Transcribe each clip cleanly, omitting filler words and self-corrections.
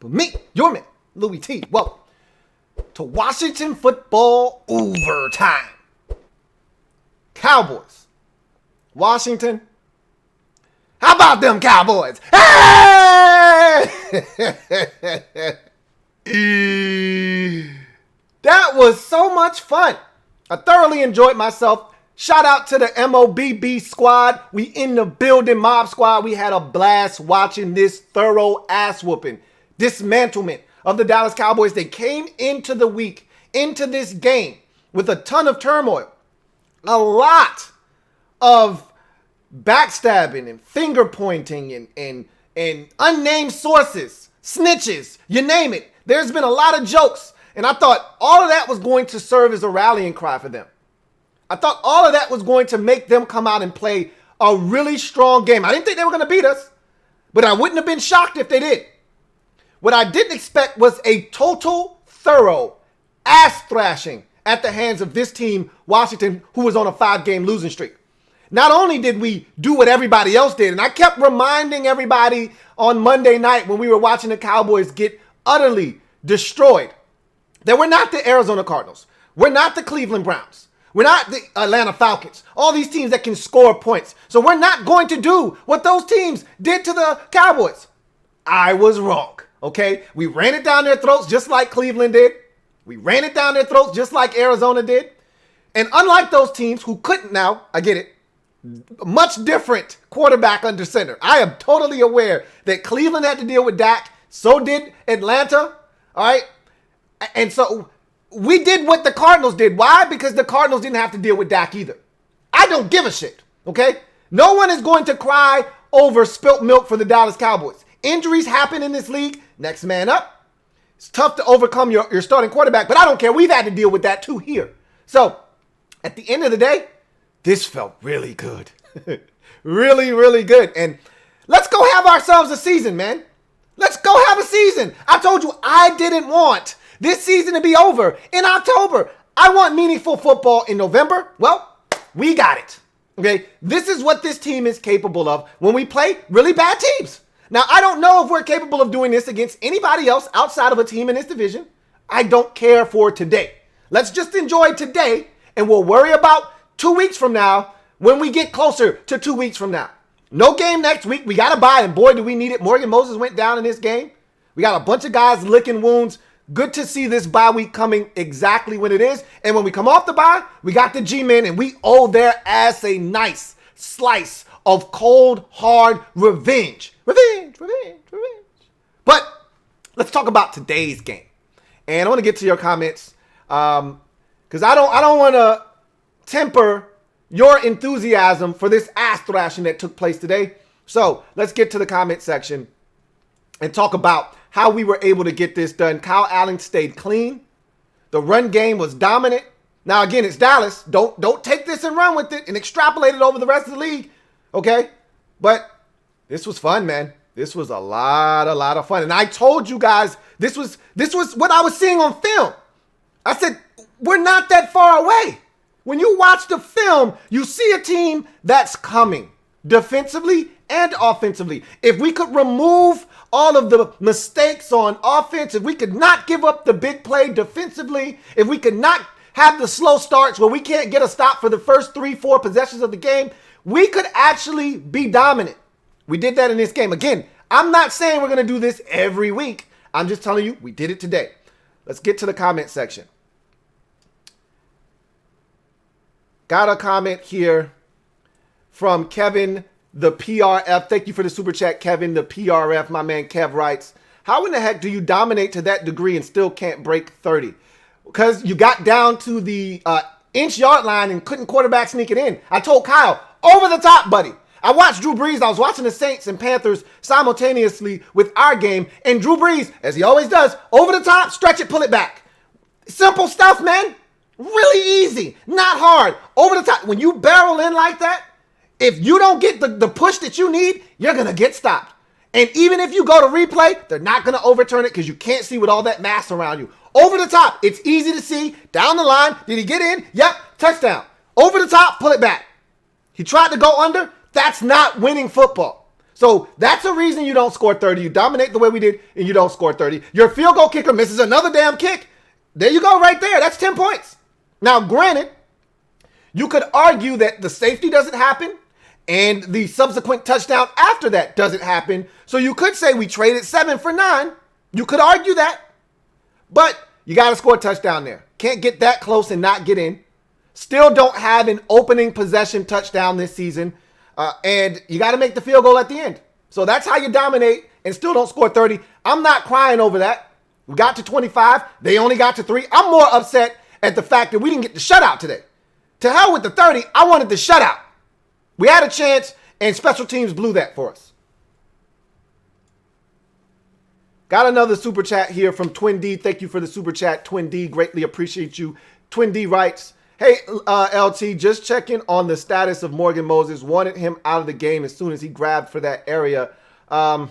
But me, your man, Louie T. Welcome to Washington Football Overtime. Cowboys. Washington. How about them Cowboys? Hey! That was so much fun. I thoroughly enjoyed myself. Shout out to the MOBB squad. We in the building, Mob Squad. We had a blast watching this thorough ass whooping. Dismantlement of the Dallas Cowboys. They came into the week, into this game with a ton of turmoil. A lot of backstabbing and finger pointing and unnamed sources, snitches, you name it. There's been a lot of jokes. And I thought all of that was going to serve as a rallying cry for them. I thought all of that was going to make them come out and play a really strong game. I didn't think they were going to beat us, but I wouldn't have been shocked if they did. What I didn't expect was a total, thorough ass thrashing at the hands of this team, Washington, who was on a 5-game losing streak. Not only did we do what everybody else did, and I kept reminding everybody on Monday night when we were watching the Cowboys get utterly destroyed, that we're not the Arizona Cardinals. We're not the Cleveland Browns. We're not the Atlanta Falcons. All these teams that can score points. So we're not going to do what those teams did to the Cowboys. I was wrong, okay? We ran it down their throats just like Cleveland did. We ran it down their throats just like Arizona did. And unlike those teams who couldn't now, I get it, much different quarterback under center. I am totally aware that Cleveland had to deal with Dak. So did Atlanta, all right? And so we did what the Cardinals did. Why? Because the Cardinals didn't have to deal with Dak either. I don't give a shit, okay? No one is going to cry over spilt milk for the Dallas Cowboys. Injuries happen in this league. Next man up. It's tough to overcome your starting quarterback, but I don't care. We've had to deal with that too here. So at the end of the day, this felt really good. Really, really good. And let's go have ourselves a season, man. Let's go have a season. I told you I didn't want this season to be over in October. I want meaningful football in November. Well, we got it. Okay, this is what this team is capable of when we play really bad teams. Now, I don't know if we're capable of doing this against anybody else outside of a team in this division. I don't care for today. Let's just enjoy today, and we'll worry about 2 weeks from now when we get closer to 2 weeks from now. No game next week. We got to bye, and boy, do we need it. Morgan Moses went down in this game. We got a bunch of guys licking wounds. Good to see this bye week coming exactly when it is. And when we come off the bye, we got the G-men, and we owe their ass a nice slice of cold, hard revenge. Revenge. But let's talk about today's game. And I want to get to your comments because I don't want to temper your enthusiasm for this ass thrashing that took place today. So let's get to the comment section and talk about how we were able to get this done. Kyle Allen stayed clean. The run game was dominant. Now, again, it's Dallas. Don't take this and run with it and extrapolate it over the rest of the league, okay? But this was fun, man. This was a lot of fun. And I told you guys this was what I was seeing on film. I said, we're not that far away. When you watch the film, you see a team that's coming defensively and offensively. If we could remove all of the mistakes on offense, if we could not give up the big play defensively, if we could not have the slow starts where we can't get a stop for the first 3-4 possessions of the game, we could actually be dominant. We did that in this game. Again, I'm not saying we're going to do this every week. I'm just telling you, we did it today. Let's get to the comment section. Got a comment here from Kevin, the PRF. Thank you for the super chat, Kevin, the PRF. My man Kev writes, how in the heck do you dominate to that degree and still can't break 30? Because you got down to the inch yard line and couldn't quarterback sneak it in. I told Kyle, over the top, buddy. I watched Drew Brees. I was watching the Saints and Panthers simultaneously with our game. And Drew Brees, as he always does, over the top, stretch it, pull it back. Simple stuff, man. Really easy, not hard. Over the top. When you barrel in like that, if you don't get the push that you need, you're going to get stopped. And even if you go to replay, they're not going to overturn it because you can't see with all that mass around you. Over the top, it's easy to see. Down the line, did he get in? Yep, touchdown. Over the top, pull it back. He tried to go under. That's not winning football. So that's a reason you don't score 30. You dominate the way we did, and you don't score 30. Your field goal kicker misses another damn kick. There you go right there. That's 10 points. Now, granted, you could argue that the safety doesn't happen and the subsequent touchdown after that doesn't happen. So you could say we traded 7 for 9. You could argue that. But you got to score a touchdown there. Can't get that close and not get in. Still don't have an opening possession touchdown this season. And you got to make the field goal at the end. So that's how you dominate and still don't score 30. I'm not crying over that. We got to 25. They only got to 3. I'm more upset at the fact that we didn't get the shutout today. To hell with the 30. I wanted the shutout. We had a chance, and special teams blew that for us. Got another super chat here from Twin D. Thank you for the super chat, Twin D. Greatly appreciate you. Twin D writes, hey, LT, just checking on the status of Morgan Moses. Wanted him out of the game as soon as he grabbed for that area. I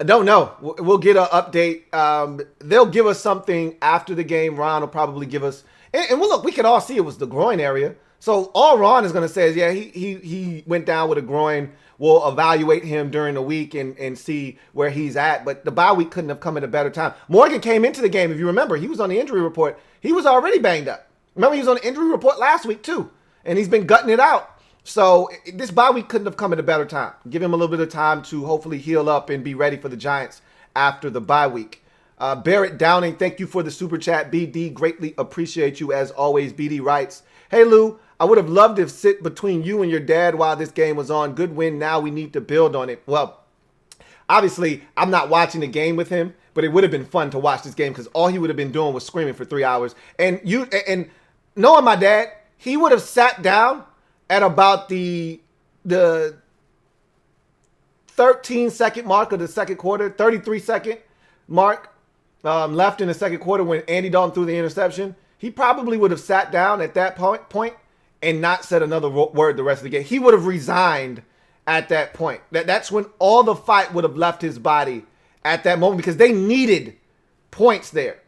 don't know. We'll get an update. They'll give us something after the game. Ron will probably give us. And well, look, we could all see it was the groin area. So all Ron is going to say is, yeah, he went down with a groin. We'll evaluate him during the week and see where he's at. But the bye week couldn't have come at a better time. Morgan came into the game. If you remember, he was on the injury report. He was already banged up. Remember, he was on the injury report last week too. And he's been gutting it out. So this bye week couldn't have come at a better time. Give him a little bit of time to hopefully heal up and be ready for the Giants after the bye week. Barrett Downing, thank you for the super chat. BD, greatly appreciate you as always. BD writes, hey Lou, I would have loved to sit between you and your dad while this game was on. Good win. Now we need to build on it. Well, obviously, I'm not watching the game with him, but it would have been fun to watch this game because all he would have been doing was screaming for 3 hours. And knowing my dad, he would have sat down at about the 13-second mark of the second quarter, 33-second mark left in the second quarter when Andy Dalton threw the interception. He probably would have sat down at that point and not said another word the rest of the game. He would have resigned at that point. That's when all the fight would have left his body at that moment because they needed points there.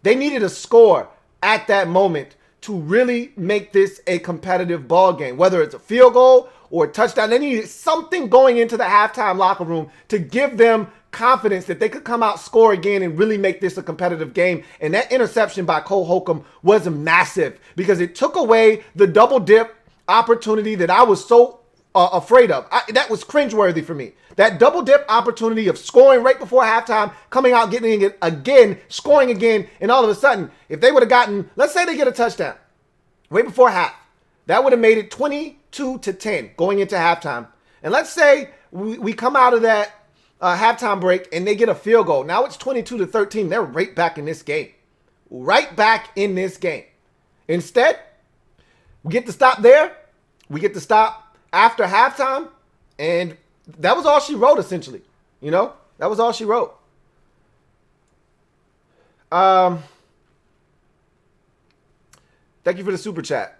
They needed a score at that moment to really make this a competitive ball game, whether it's a field goal or a touchdown. They needed something going into the halftime locker room to give them confidence that they could come out, score again, and really make this a competitive game. And that interception by Cole Holcomb was massive because it took away the double dip opportunity that I was so afraid of. That was cringeworthy for me. That double dip opportunity of scoring right before halftime, coming out, getting it again, scoring again, and all of a sudden, if they would have gotten, let's say they get a touchdown right before half, that would have made it 22-10 going into halftime. And let's say we come out of that halftime break and they get a field goal. Now it's 22-13. They're right back in this game. Right back in this game. Instead, we get to stop there. We get to stop after halftime. And that was all she wrote, essentially. You know, that was all she wrote. Thank you for the super chat.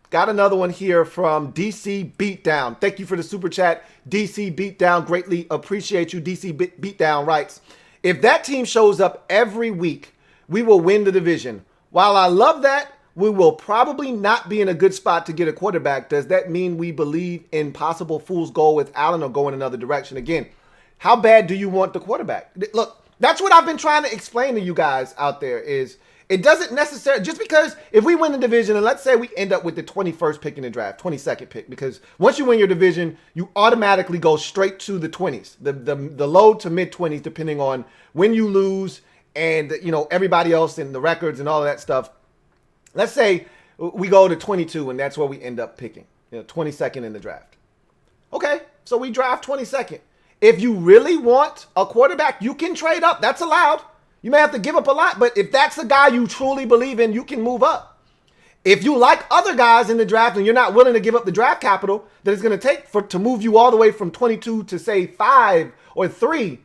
Got another one here from DC Beatdown. Thank you for the super chat, DC Beatdown. Greatly appreciate you. DC Beatdown writes, if that team shows up every week, we will win the division. While I love that, we will probably not be in a good spot to get a quarterback. Does that mean we believe in possible fool's goal with Allen or go in another direction? Again, how bad do you want the quarterback? Look, that's what I've been trying to explain to you guys out there is it doesn't necessarily, just because if we win the division and let's say we end up with the 21st pick in the draft, 22nd pick, because once you win your division, you automatically go straight to the 20s, the low to mid 20s, depending on when you lose and, you know, everybody else in the records and all of that stuff. Let's say we go to 22 and that's where we end up picking, 22nd in the draft. Okay, so we draft 22nd. If you really want a quarterback, you can trade up. That's allowed. You may have to give up a lot, but if that's a guy you truly believe in, you can move up. If you like other guys in the draft and you're not willing to give up the draft capital that it's going to take to move you all the way from 22 to say 5 or 3,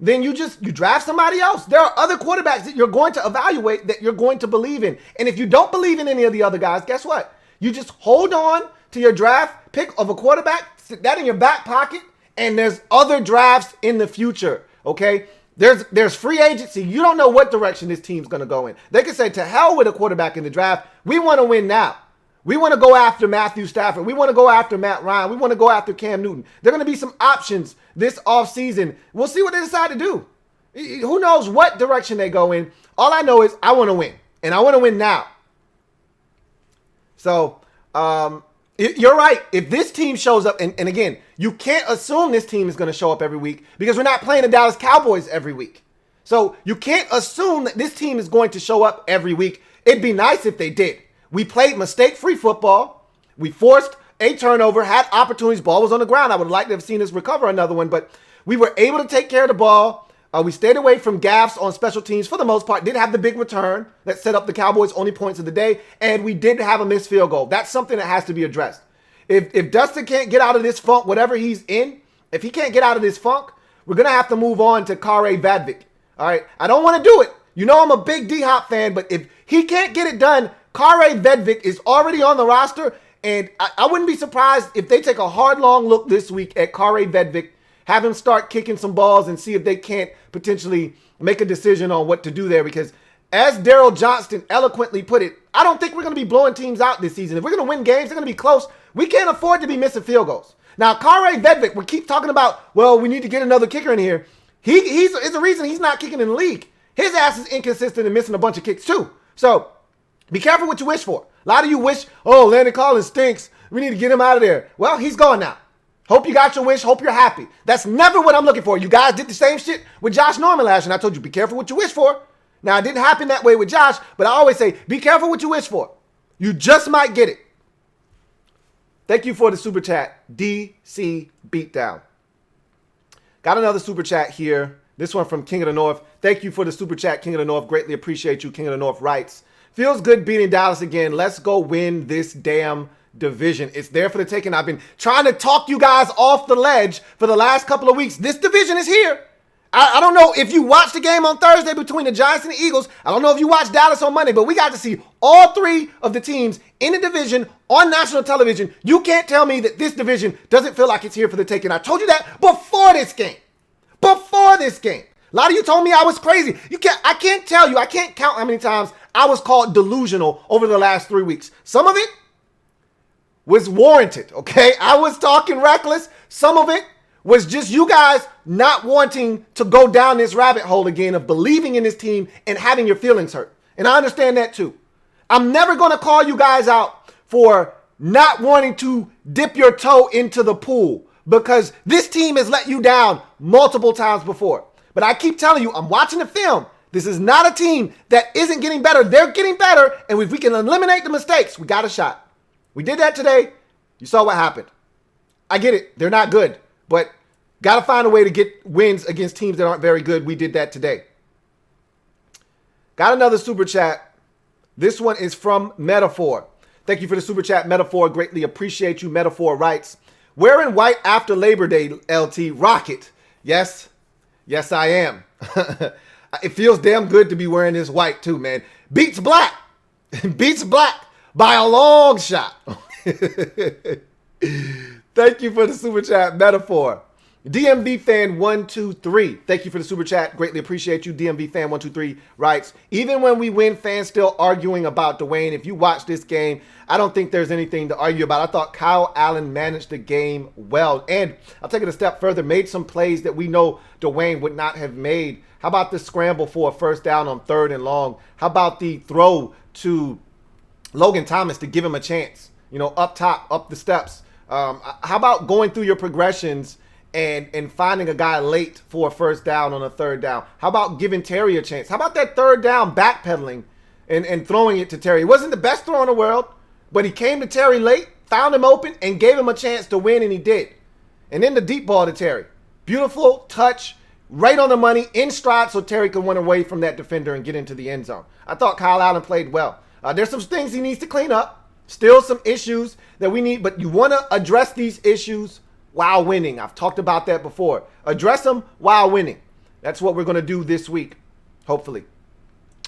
then you draft somebody else. There are other quarterbacks that you're going to evaluate that you're going to believe in. And if you don't believe in any of the other guys, guess what? You just hold on to your draft pick of a quarterback, sit that in your back pocket, and there's other drafts in the future, okay? There's free agency. You don't know what direction this team's going to go in. They could say, to hell with a quarterback in the draft. We want to win now. We want to go after Matthew Stafford. We want to go after Matt Ryan. We want to go after Cam Newton. There are going to be some options this offseason. We'll see what they decide to do. Who knows what direction they go in. All I know is I want to win, and I want to win now. So you're right. If this team shows up, and again, you can't assume this team is going to show up every week because we're not playing the Dallas Cowboys every week. So you can't assume that this team is going to show up every week. It'd be nice if they did. We played mistake-free football. We forced a turnover, had opportunities. Ball was on the ground. I would like to have seen us recover another one, but we were able to take care of the ball. We stayed away from gaffes on special teams for the most part. Did have the big return that set up the Cowboys' only points of the day, and we did have a missed field goal. That's something that has to be addressed. If Dustin can't get out of this funk, whatever he's in, if he can't get out of this funk, we're going to have to move on to Kare Vadvik. All right? I don't want to do it. You know I'm a big D-Hop fan, but if he can't get it done, Kare Vedvik is already on the roster, and I wouldn't be surprised if they take a hard, long look this week at Kare Vedvik, have him start kicking some balls and see if they can't potentially make a decision on what to do there. Because as Daryl Johnston eloquently put it, I don't think we're going to be blowing teams out this season. If we're going to win games, they're going to be close. We can't afford to be missing field goals. Now, Kare Vedvik, we keep talking about, well, we need to get another kicker in here. It's the reason he's not kicking in the league. His ass is inconsistent and missing a bunch of kicks too. So, be careful what you wish for. A lot of you wish, oh, Landon Collins stinks. We need to get him out of there. Well, he's gone now. Hope you got your wish. Hope you're happy. That's never what I'm looking for. You guys did the same shit with Josh Norman last year, and I told you, be careful what you wish for. Now, it didn't happen that way with Josh, but I always say, be careful what you wish for. You just might get it. Thank you for the super chat, DC Beatdown. Got another super chat here. This one from King of the North. Thank you for the super chat, King of the North. Greatly appreciate you. King of the North writes, feels good beating Dallas again. Let's go win this damn division. It's there for the taking. I've been trying to talk you guys off the ledge for the last couple of weeks. This division is here. I don't know if you watched the game on Thursday between the Giants and the Eagles. I don't know if you watched Dallas on Monday, but we got to see all three of the teams in the division on national television. You can't tell me that this division doesn't feel like it's here for the taking. I told you that before this game. Before this game. A lot of you told me I was crazy. I can't tell you. I can't count how many times I was called delusional over the last 3 weeks. Some of it was warranted, okay? I was talking reckless. Some of it was just you guys not wanting to go down this rabbit hole again of believing in this team and having your feelings hurt. And I understand that too. I'm never going to call you guys out for not wanting to dip your toe into the pool because this team has let you down multiple times before. But I keep telling you, I'm watching the film. This is not a team that isn't getting better. They're getting better. And if we can eliminate the mistakes, we got a shot. We did that today. You saw what happened. I get it. They're not good. But got to find a way to get wins against teams that aren't very good. We did that today. Got another super chat. This one is from Metaphor. Thank you for the super chat, Metaphor. Greatly appreciate you. Metaphor writes, wearing white after Labor Day, LT. Rocket. Yes. Yes, I am. It feels damn good to be wearing this white too, man. Beats black. Beats black by a long shot. Thank you for the super chat, Metaphor. DMV fan 123. Thank you for the super chat. Greatly appreciate you. DMV fan 123 writes, even when we win, fans still arguing about Dwayne. If you watch this game, I don't think there's anything to argue about. I thought Kyle Allen managed the game well. And I'll take it a step further, made some plays that we know Dwayne would not have made. How about the scramble for a first down on 3rd and long? How about the throw to Logan Thomas to give him a chance? You know, up top, up the steps. How about going through your progressions and finding a guy late for a first down on a 3rd down? How about giving Terry a chance? How about that 3rd down backpedaling and throwing it to Terry? It wasn't the best throw in the world, but he came to Terry late, found him open, and gave him a chance to win, and he did. And then the deep ball to Terry. Beautiful touch, right on the money, in stride, so Terry could run away from that defender and get into the end zone. I thought Kyle Allen played well. There's some things he needs to clean up. Still some issues that we need, but you want to address these issues while winning. I've talked about that before. Address them while winning. That's what we're going to do this week, hopefully.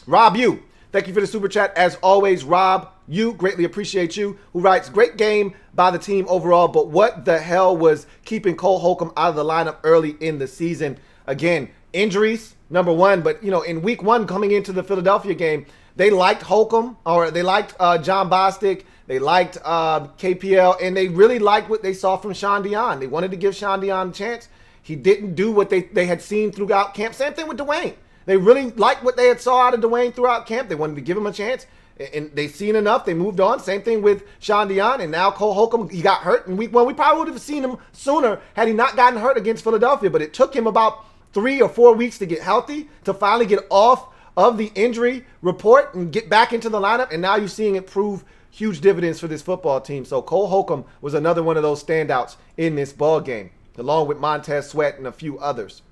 Rob Yu, thank you for the super chat. As always, Rob Yu, greatly appreciate you, who writes, great game by the team overall, but what the hell was keeping Cole Holcomb out of the lineup early in the season? Again, injuries, number one, but, you know, in week 1 coming into the Philadelphia game, they liked Holcomb, or they liked John Bostic. They liked KPL, and they really liked what they saw from Sean Dion. They wanted to give Sean Dion a chance. He didn't do what they had seen throughout camp. Same thing with Dwayne. They really liked what they had saw out of Dwayne throughout camp. They wanted to give him a chance, and they seen enough. They moved on. Same thing with Sean Dion, and now Cole Holcomb. He got hurt, and we probably would have seen him sooner had he not gotten hurt against Philadelphia. But it took him about 3 or 4 weeks to get healthy, to finally get off of the injury report and get back into the lineup. And now you're seeing it prove huge dividends for this football team. So Cole Holcomb was another one of those standouts in this ball game, along with Montez Sweat and a few others.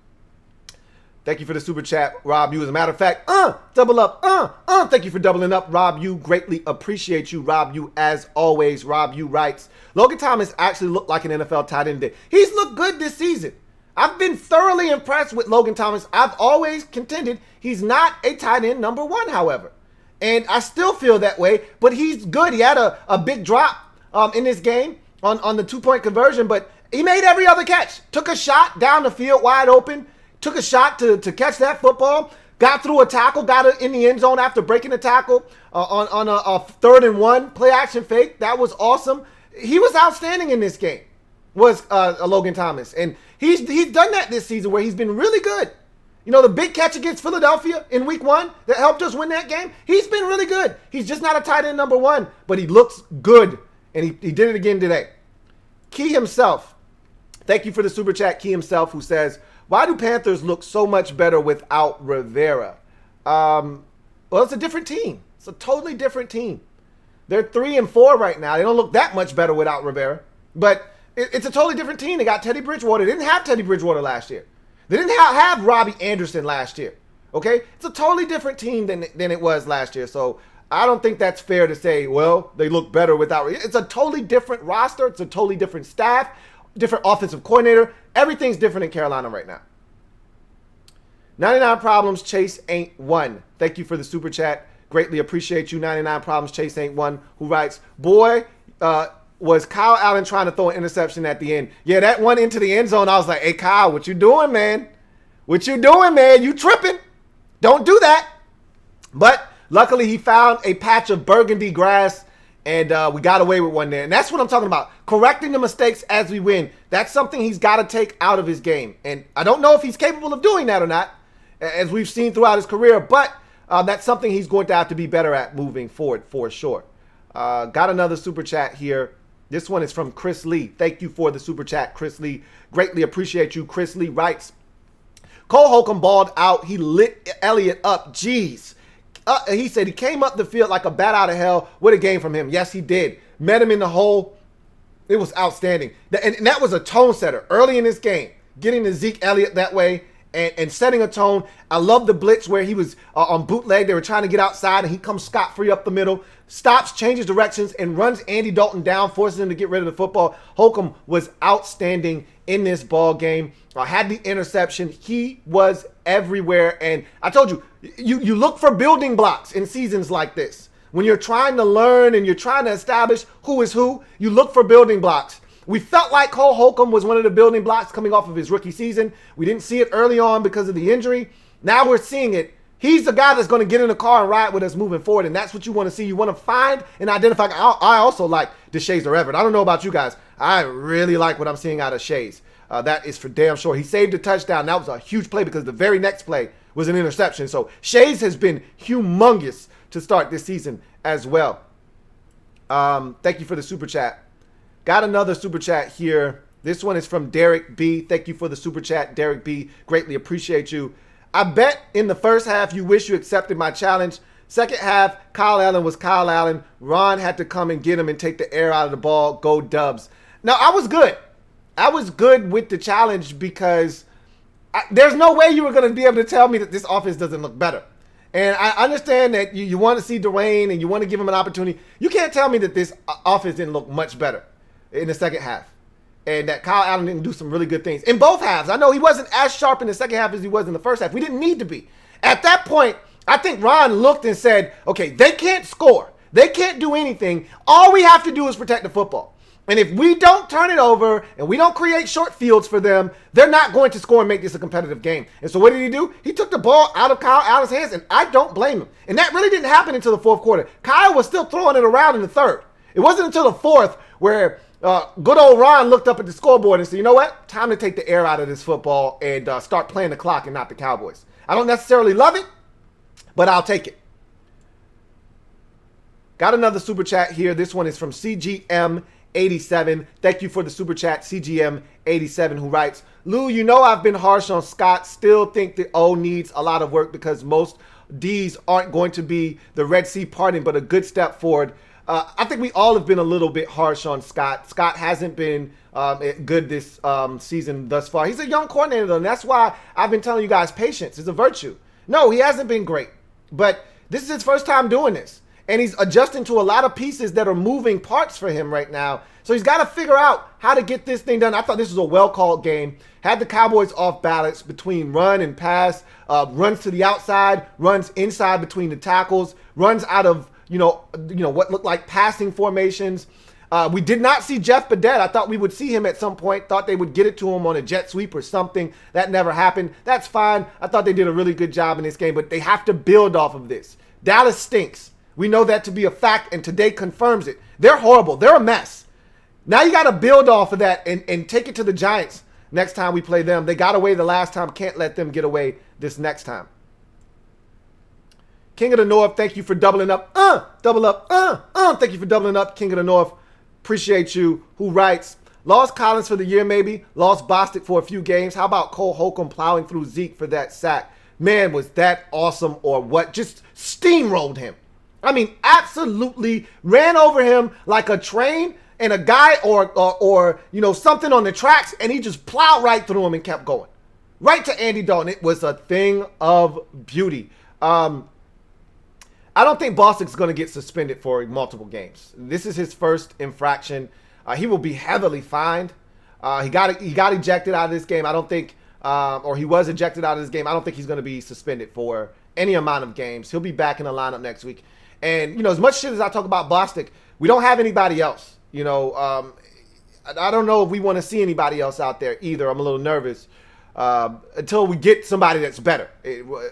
Thank you for the super chat, Rob U. As a matter of fact, double up, thank you for doubling up, Rob U. Greatly appreciate you, Rob U. As always, Rob U. writes, Logan Thomas actually looked like an NFL tight end. He's looked good this season. I've been thoroughly impressed with Logan Thomas. I've always contended he's not a tight end number one, however. And I still feel that way, but he's good. He had a big drop in this game on the 2-point conversion, but he made every other catch. Took a shot down the field wide open, took a shot to catch that football, got through a tackle, got it in the end zone after breaking a tackle on a 3rd and 1 play action fake. That was awesome. He was outstanding in this game, was Logan Thomas. And he's done that this season where he's been really good. You know, the big catch against Philadelphia in week 1 that helped us win that game, he's been really good. He's just not a tight end number one, but he looks good, and he did it again today. Key himself, thank you for the super chat, Key himself, who says, why do Panthers look so much better without Rivera? Well, it's a different team. It's a totally different team. They're 3-4 right now. They don't look that much better without Rivera, but it's a totally different team. They got Teddy Bridgewater. They didn't have Teddy Bridgewater last year. They didn't have Robbie Anderson last year, okay? It's a totally different team than it was last year. So I don't think that's fair to say, well, they look better without. It's a totally different roster. It's a totally different staff, different offensive coordinator. Everything's different in Carolina right now. 99 Problems, Chase Ain't One. Thank you for the super chat. Greatly appreciate you, 99 Problems, Chase Ain't One, who writes, boy, was Kyle Allen trying to throw an interception at the end. Yeah, that one into the end zone, I was like, hey, Kyle, what you doing, man? What you doing, man? You tripping. Don't do that. But luckily, he found a patch of burgundy grass, and we got away with one there. And that's what I'm talking about. Correcting the mistakes as we win. That's something he's got to take out of his game. And I don't know if he's capable of doing that or not, as we've seen throughout his career. But that's something he's going to have to be better at moving forward, for sure. Got another super chat here. This one is from Chris Lee. Thank you for the super chat, Chris Lee. Greatly appreciate you. Chris Lee writes, Cole Holcomb balled out. He lit Elliott up. Jeez. He said he came up the field like a bat out of hell. What a game from him. Yes, he did. Met him in the hole. It was outstanding. And that was a tone setter early in this game, getting to Zeke Elliott that way and setting a tone. I love the blitz where he was on bootleg. They were trying to get outside, and he comes scot-free up the middle, stops, changes directions, and runs Andy Dalton down, forces him to get rid of the football. Holcomb was outstanding in this ball game. Had the interception. He was everywhere. And I told you, you look for building blocks in seasons like this. When you're trying to learn and you're trying to establish who is who, you look for building blocks. We felt like Cole Holcomb was one of the building blocks coming off of his rookie season. We didn't see it early on because of the injury. Now we're seeing it. He's the guy that's going to get in the car and ride with us moving forward, and that's what you want to see. You want to find and identify. I also like Deshazor Everett. I don't know about you guys. I really like what I'm seeing out of Shays. That is for damn sure. He saved a touchdown. That was a huge play because the very next play was an interception. So Shays has been humongous to start this season as well. Thank you for the super chat. Got another super chat here. This one is from Derek B. Thank you for the super chat, Derek B. Greatly appreciate you. I bet in the first half you wish you accepted my challenge. Second half, Kyle Allen was Kyle Allen. Ron had to come and get him and take the air out of the ball. Go Dubs. Now, I was good. I was good with the challenge because there's no way you were going to be able to tell me that this offense doesn't look better. And I understand that you want to see Dwayne and you want to give him an opportunity. You can't tell me that this offense didn't look much better in the second half, and that Kyle Allen didn't do some really good things in both halves. I know he wasn't as sharp in the second half as he was in the first half. We didn't need to be. At that point, I think Ron looked and said, okay, they can't score. They can't do anything. All we have to do is protect the football. And if we don't turn it over and we don't create short fields for them, they're not going to score and make this a competitive game. And so what did he do? He took the ball out of Kyle Allen's hands, and I don't blame him. And that really didn't happen until the fourth quarter. Kyle was still throwing it around in the third. It wasn't until the fourth where good old Ron looked up at the scoreboard and said, you know what? Time to take the air out of this football and start playing the clock and not the Cowboys. I don't necessarily love it, but I'll take it. Got another super chat here. This one is from CGM87. Thank you for the super chat, CGM87, who writes, Lou, you know I've been harsh on Scott. Still think the O needs a lot of work because most D's aren't going to be the Red Sea parting, but a good step forward. I think we all have been a little bit harsh on Scott. Scott hasn't been good this season thus far. He's a young coordinator, though, and that's why I've been telling you guys patience is a virtue. No, he hasn't been great, but this is his first time doing this, and he's adjusting to a lot of pieces that are moving parts for him right now. So he's got to figure out how to get this thing done. I thought this was a well-called game. Had the Cowboys off balance between run and pass, runs to the outside, runs inside between the tackles, runs out of what looked like passing formations. We did not see Jeff Badet. I thought we would see him at some point. Thought they would get it to him on a jet sweep or something. That never happened. That's fine. I thought they did a really good job in this game, but they have to build off of this. Dallas stinks. We know that to be a fact, and today confirms it. They're horrible. They're a mess. Now you got to build off of that and take it to the Giants next time we play them. They got away the last time. Can't let them get away this next time. King of the North, thank you for doubling up. Double up. Thank you for doubling up, King of the North. Appreciate you. Who writes, lost Collins for the year maybe, lost Bostic for a few games. How about Cole Holcomb plowing through Zeke for that sack? Man, was that awesome or what? Just steamrolled him. I mean, absolutely ran over him like a train and a guy or something on the tracks, and he just plowed right through him and kept going. Right to Andy Dalton. It was a thing of beauty. I don't think Bostic's going to get suspended for multiple games. This is his first infraction. He will be heavily fined. He got ejected out of this game. I don't think, or he was ejected out of this game. I don't think he's going to be suspended for any amount of games. He'll be back in the lineup next week. And, as much shit as I talk about Bostic, we don't have anybody else. I don't know if we want to see anybody else out there either. I'm a little nervous until we get somebody that's better.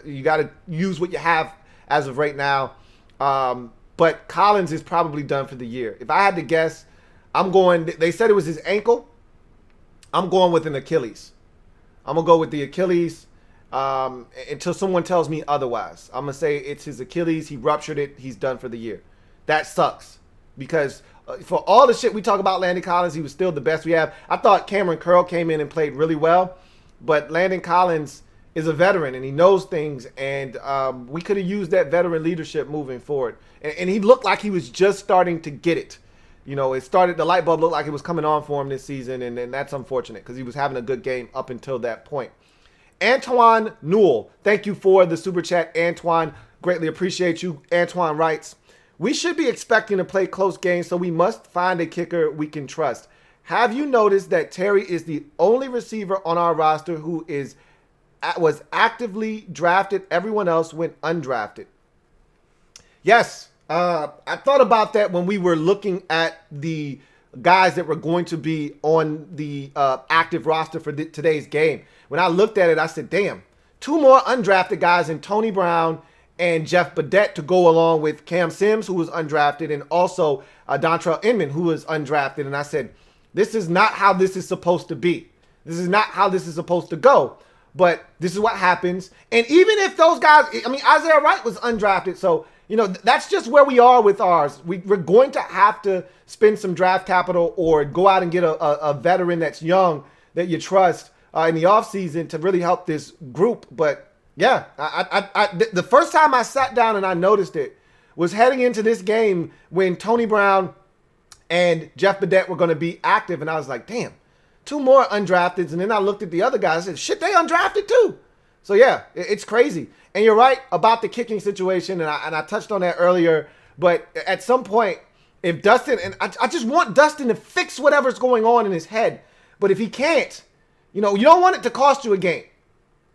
You got to use what you have as of right now. But Collins is probably done for the year. If I had to guess, they said it was his ankle. I'm going with an Achilles. I'm going to go with the Achilles until someone tells me otherwise. I'm going to say it's his Achilles. He ruptured it. He's done for the year. That sucks because for all the shit we talk about Landon Collins, he was still the best we have. I thought Cameron Curl came in and played really well, but Landon Collins is a veteran and he knows things, and we could have used that veteran leadership moving forward. And he looked like he was just starting to get it. The light bulb looked like it was coming on for him this season, and that's unfortunate because he was having a good game up until that point. Antoine Newell, thank you for the super chat, Antoine. Greatly appreciate you. Antoine writes, we should be expecting to play close games, so we must find a kicker we can trust. Have you noticed that Terry is the only receiver on our roster who was actively drafted? Everyone else went undrafted. Yes, I thought about that when we were looking at the guys that were going to be on the active roster for today's game. When I looked at it, I said, damn, two more undrafted guys in Tony Brown and Jeff Badet to go along with Cam Sims, who was undrafted, and also Dontrell Inman, who was undrafted. And I said, this is not how this is supposed to be. This is not how this is supposed to go. But this is what happens. And even if those guys, Isaiah Wright was undrafted. So, that's just where we are with ours. We're going to have to spend some draft capital or go out and get a veteran that's young that you trust in the offseason to really help this group. But, yeah, the first time I sat down and I noticed it was heading into this game when Tony Brown and Jeff Badet were going to be active. And I was like, damn. Two more undrafteds, and then I looked at the other guys and said, shit, they undrafted too. So, yeah, it's crazy. And you're right about the kicking situation, and I touched on that earlier. But at some point, if Dustin, and I just want Dustin to fix whatever's going on in his head. But if he can't, you don't want it to cost you a game.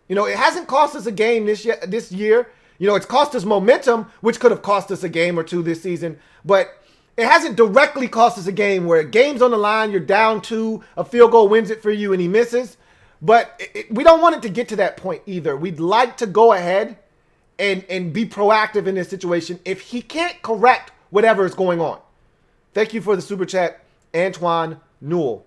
It hasn't cost us a game this year. It's cost us momentum, which could have cost us a game or two this season. But it hasn't directly cost us a game where a game's on the line, you're down 2, a field goal wins it for you, and he misses. But we don't want it to get to that point either. We'd like to go ahead and be proactive in this situation if he can't correct whatever is going on. Thank you for the super chat, Antoine Newell.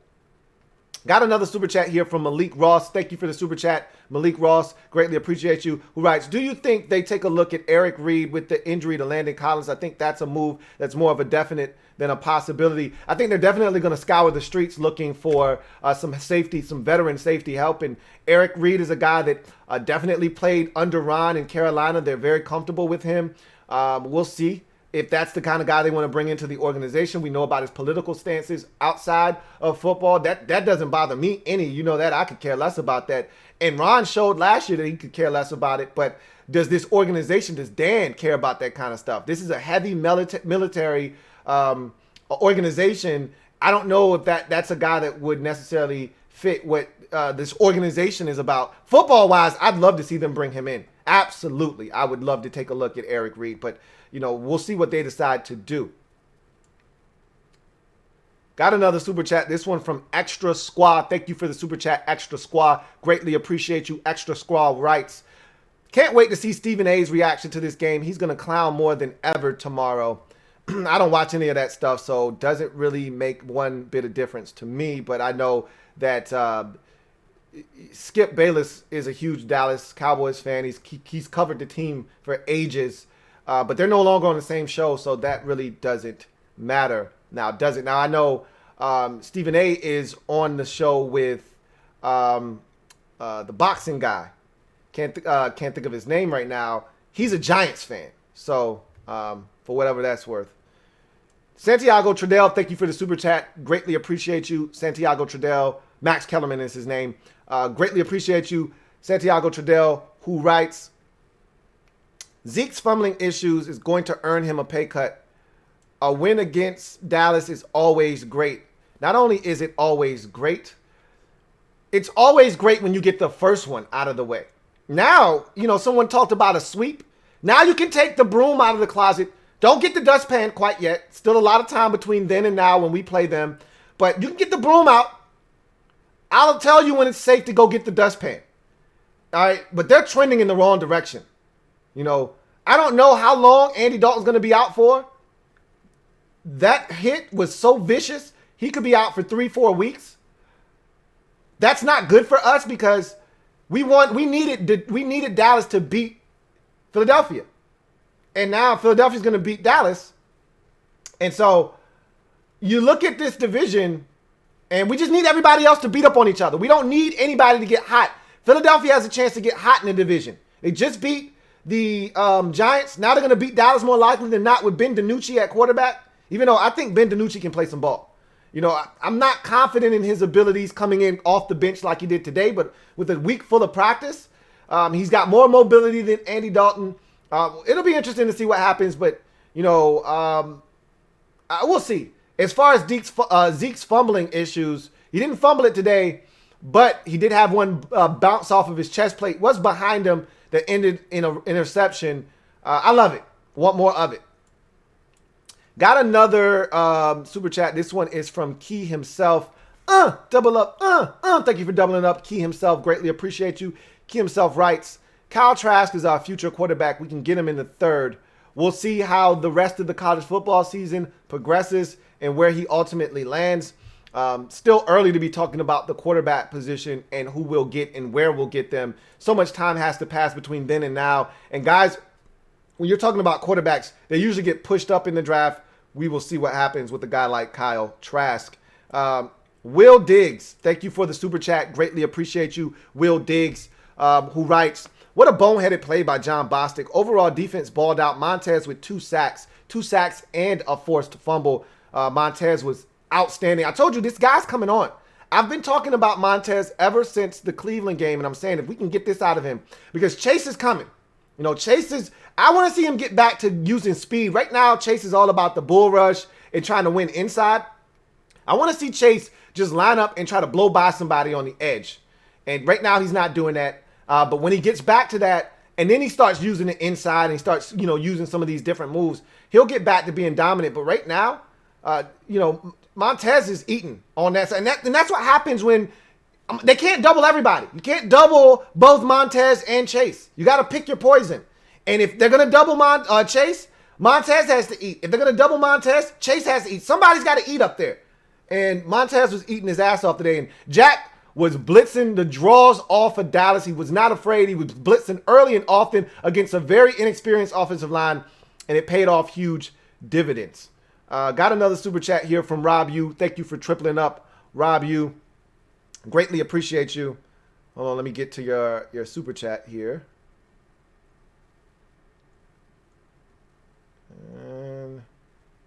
Got another super chat here from Malik Ross. Thank you for the super chat, Malik Ross. Greatly appreciate you. Who writes, do you think they take a look at Eric Reed with the injury to Landon Collins? I think that's a move that's more of a definite than a possibility. I think they're definitely going to scour the streets looking for some safety, some veteran safety help. And Eric Reed is a guy that definitely played under Ron in Carolina. They're very comfortable with him. We'll see if that's the kind of guy they want to bring into the organization. We know about his political stances outside of football. That doesn't bother me any. You know that. I could care less about that. And Ron showed last year that he could care less about it. But does this organization, does Dan care about that kind of stuff? This is a heavy military organization. I don't know if that's a guy that would necessarily fit what this organization is about. Football-wise, I'd love to see them bring him in. Absolutely. I would love to take a look at Eric Reed. But we'll see what they decide to do. Got another super chat. This one from Extra Squad. Thank you for the super chat, Extra Squad. Greatly appreciate you. Extra Squad writes, can't wait to see Stephen A's reaction to this game. He's going to clown more than ever tomorrow. I don't watch any of that stuff, so doesn't really make one bit of difference to me. But I know that Skip Bayless is a huge Dallas Cowboys fan. He's covered the team for ages. But they're no longer on the same show, so that really doesn't matter now, does it? Now, I know Stephen A. is on the show with the boxing guy. Can't think of his name right now. He's a Giants fan, so for whatever that's worth. Santiago Tradell, thank you for the super chat. Greatly appreciate you, Santiago Tradell. Max Kellerman is his name. Greatly appreciate you, Santiago Tradell, who writes, Zeke's fumbling issues is going to earn him a pay cut. A win against Dallas is always great. Not only is it always great, it's always great when you get the first one out of the way. Now, someone talked about a sweep. Now you can take the broom out of the closet. Don't get the dustpan quite yet. Still a lot of time between then and now when we play them. But you can get the broom out. I'll tell you when it's safe to go get the dustpan. All right? But they're trending in the wrong direction. I don't know how long Andy Dalton's going to be out for. That hit was so vicious. He could be out for 3-4 weeks. That's not good for us because we needed Dallas to beat Philadelphia. And now Philadelphia's going to beat Dallas. And so you look at this division and we just need everybody else to beat up on each other. We don't need anybody to get hot. Philadelphia has a chance to get hot in the division. They just beat the Giants. Now they're going to beat Dallas more likely than not with Ben DiNucci at quarterback, even though I think Ben DiNucci can play some ball. I'm not confident in his abilities coming in off the bench like he did today, but with a week full of practice, he's got more mobility than Andy Dalton. It'll be interesting to see what happens, but, we'll see. As far as Zeke's fumbling issues, he didn't fumble it today, but he did have one bounce off of his chest plate. Was behind him that ended in an interception. I love it. Want more of it. Got another super chat. This one is from Key himself. Double up. Thank you for doubling up. Key himself. Greatly appreciate you. Key himself writes, Kyle Trask is our future quarterback. We can get him in the third. We'll see how the rest of the college football season progresses and where he ultimately lands. Still early to be talking about the quarterback position and who we'll get and where we'll get them. So much time has to pass between then and now. And guys, when you're talking about quarterbacks, they usually get pushed up in the draft. We will see what happens with a guy like Kyle Trask. Will Diggs, thank you for the super chat. Greatly appreciate you, Will Diggs, who writes, what a boneheaded play by John Bostic. Overall defense balled out. Montez with 2 sacks and a forced fumble. Montez was outstanding. I told you this guy's coming on. I've been talking about Montez ever since the Cleveland game, and I'm saying if we can get this out of him, because Chase is coming. I want to see him get back to using speed. Right now, Chase is all about the bull rush and trying to win inside. I want to see Chase just line up and try to blow by somebody on the edge. And right now, he's not doing that. But when he gets back to that, and then he starts using it inside and he starts, using some of these different moves, he'll get back to being dominant. But right now, Montez is eating on that side. And that's what happens when they can't double everybody. You can't double both Montez and Chase. You got to pick your poison. And if they're going to double Chase, Montez has to eat. If they're going to double Montez, Chase has to eat. Somebody's got to eat up there. And Montez was eating his ass off today. And Jack was blitzing the draws off of Dallas. He was not afraid. He was blitzing early and often against a very inexperienced offensive line. And it paid off huge dividends. Got another super chat here from Rob U. Thank you for tripling up, Rob U. Greatly appreciate you. Hold on, let me get to your super chat here. And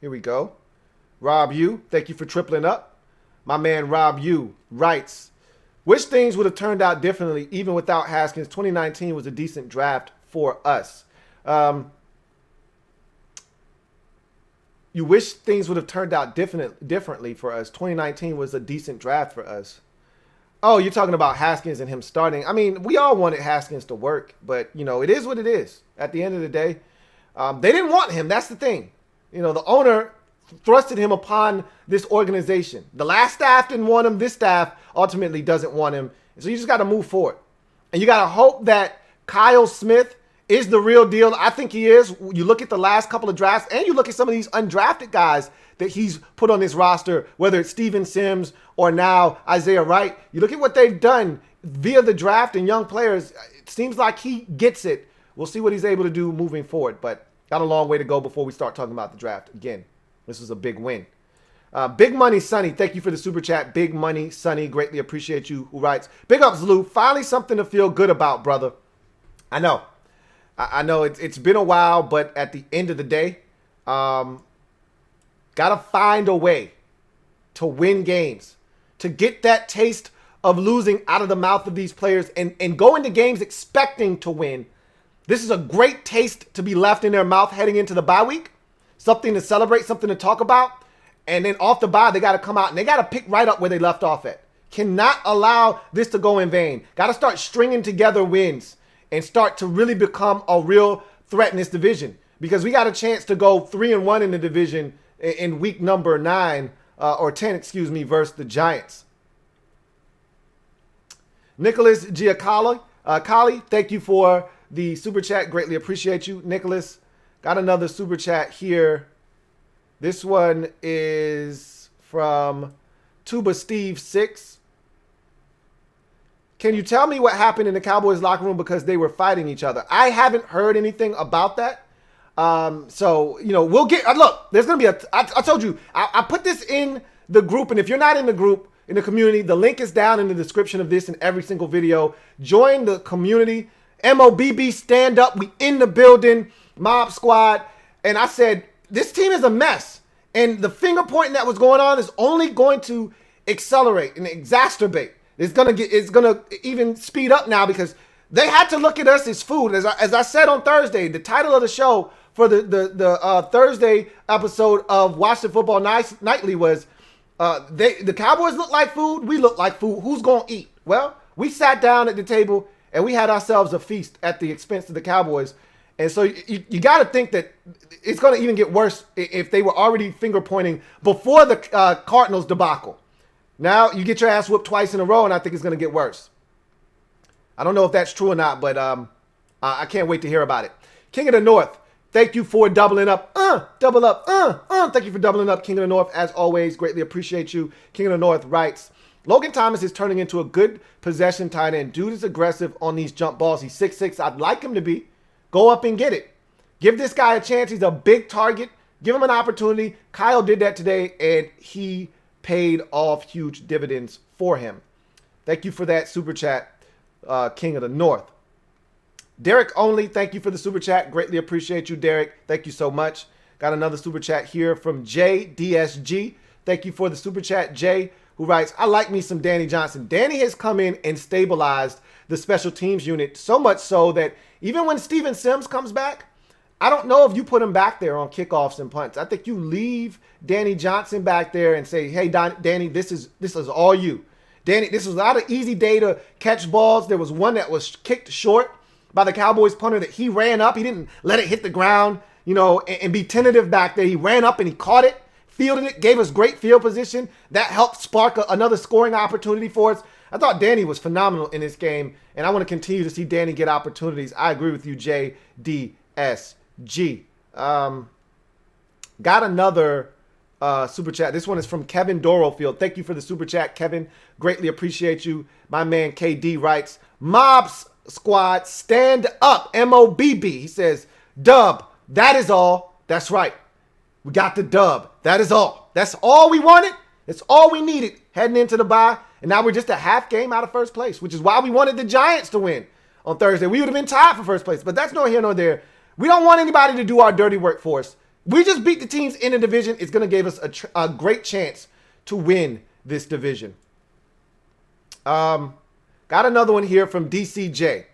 here we go. Rob U, thank you for tripling up. My man Rob U writes, wish things would have turned out differently even without Haskins. 2019 was a decent draft for us. You wish things would have turned out differently for us. 2019 was a decent draft for us. Oh, you're talking about Haskins and him starting. I mean, we all wanted Haskins to work, but, you know, it is what it is. At the end of the day, they didn't want him. That's the thing. You know, the owner thrusted him upon this organization. The last staff didn't want him. This staff ultimately doesn't want him. So you just got to move forward. And you got to hope that Kyle Smith is the real deal. I think he is. You look at the last couple of drafts and you look at some of these undrafted guys that he's put on this roster, whether it's Steven Sims or now Isaiah Wright. You look at what they've done via the draft and young players. It seems like he gets it. We'll see what he's able to do moving forward, but got a long way to go before we start talking about the draft. Again, this is a big win. Big Money Sonny, thank you for the super chat. Big Money Sonny, greatly appreciate you, who writes, big ups, Lou. Finally something to feel good about, brother. I know it's been a while, but at the end of the day, got to find a way to win games, to get that taste of losing out of the mouth of these players and go into games expecting to win. This is a great taste to be left in their mouth heading into the bye week, something to celebrate, something to talk about. And then off the bye, they got to come out and they got to pick right up where they left off at. Cannot allow this to go in vain. Got to start stringing together wins and start to really become a real threat in this division, because we got a chance to go 3-1 in the division in week number 9 or 10, excuse me, versus the Giants. Nicholas Giacali, Kali, thank you for the super chat. Greatly appreciate you, Nicholas. Got another super chat here. This one is from Tuba Steve 6. Can you tell me what happened in the Cowboys locker room because they were fighting each other? I haven't heard anything about that. So, you know, we'll get, look, there's going to be I told you, I put this in the group. And if you're not in the group, in the community, the link is down in the description of this and every single video. Join the community. MOBB stand up. We in the building, mob squad. And I said, this team is a mess. And the finger pointing that was going on is only going to accelerate and exacerbate. It's gonna even speed up now because they had to look at us as food. As I said on Thursday, the title of the show for the Thursday episode of Watch the Football Nightly was the Cowboys look like food. We look like food. Who's gonna eat? Well, we sat down at the table and we had ourselves a feast at the expense of the Cowboys. And so you got to think that it's going to even get worse if they were already finger pointing before the Cardinals debacle. Now you get your ass whooped twice in a row, and I think it's going to get worse. I don't know if that's true or not, but I can't wait to hear about it. King of the North, thank you for doubling up. Double up. Thank you for doubling up, King of the North. As always, greatly appreciate you. King of the North writes, Logan Thomas is turning into a good possession tight end. Dude is aggressive on these jump balls. He's 6'6". I'd like him to be. Go up and get it. Give this guy a chance. He's a big target. Give him an opportunity. Kyle did that today, and he paid off huge dividends for him. Thank you for that super chat, King of the North. Derek Only, thank you for the super chat. Greatly appreciate you, Derek. Thank you so much. Got another super chat here from JDSG. Thank you for the super chat, Jay, who writes, I like me some Danny Johnson. Danny has come in and stabilized the special teams unit so much so that even when Steven Sims comes back, I don't know if you put him back there on kickoffs and punts. I think you leave Danny Johnson back there and say, hey, Danny, this is all you. Danny, this was not an easy day to catch balls. There was one that was kicked short by the Cowboys punter that he ran up. He didn't let it hit the ground, you know, and be tentative back there. He ran up and he caught it, fielded it, gave us great field position. That helped spark another scoring opportunity for us. I thought Danny was phenomenal in this game, and I want to continue to see Danny get opportunities. I agree with you, JDSG. Got another super chat. This one is from Kevin Dorofield. Thank you for the super chat, Kevin. Greatly appreciate you. My man KD writes, Mobs Squad, stand up, M-O-B-B. He says, dub, that is all. That's right. We got the dub. That is all. That's all we wanted. That's all we needed heading into the bye. And now we're just a half game out of first place, which is why we wanted the Giants to win on Thursday. We would have been tied for first place, but that's no here nor there. We don't want anybody to do our dirty work for us. We just beat the teams in the division. It's going to give us a great chance to win this division. Got another one here from DCJ.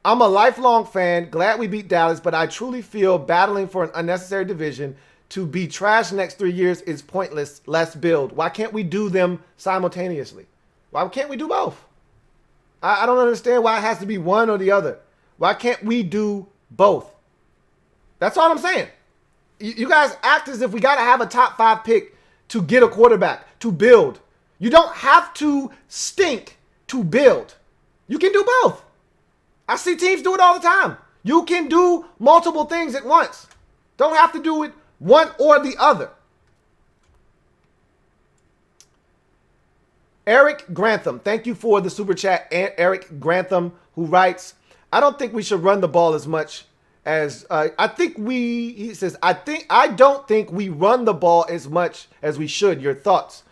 I'm a lifelong fan. Glad we beat Dallas, but I truly feel battling for an unnecessary division to be trash next 3 years is pointless. Let's build. Why can't we do them simultaneously? Why can't we do both? I don't understand why it has to be one or the other. Why can't we do both? That's all I'm saying. You guys act as if we got to have a top 5 pick to get a quarterback, to build. You don't have to stink to build. You can do both. I see teams do it all the time. You can do multiple things at once. Don't have to do it one or the other. Eric Grantham, thank you for the super chat. Eric Grantham, who writes, I don't think we should run the ball as much as I don't think we run the ball as much as we should. Your thoughts?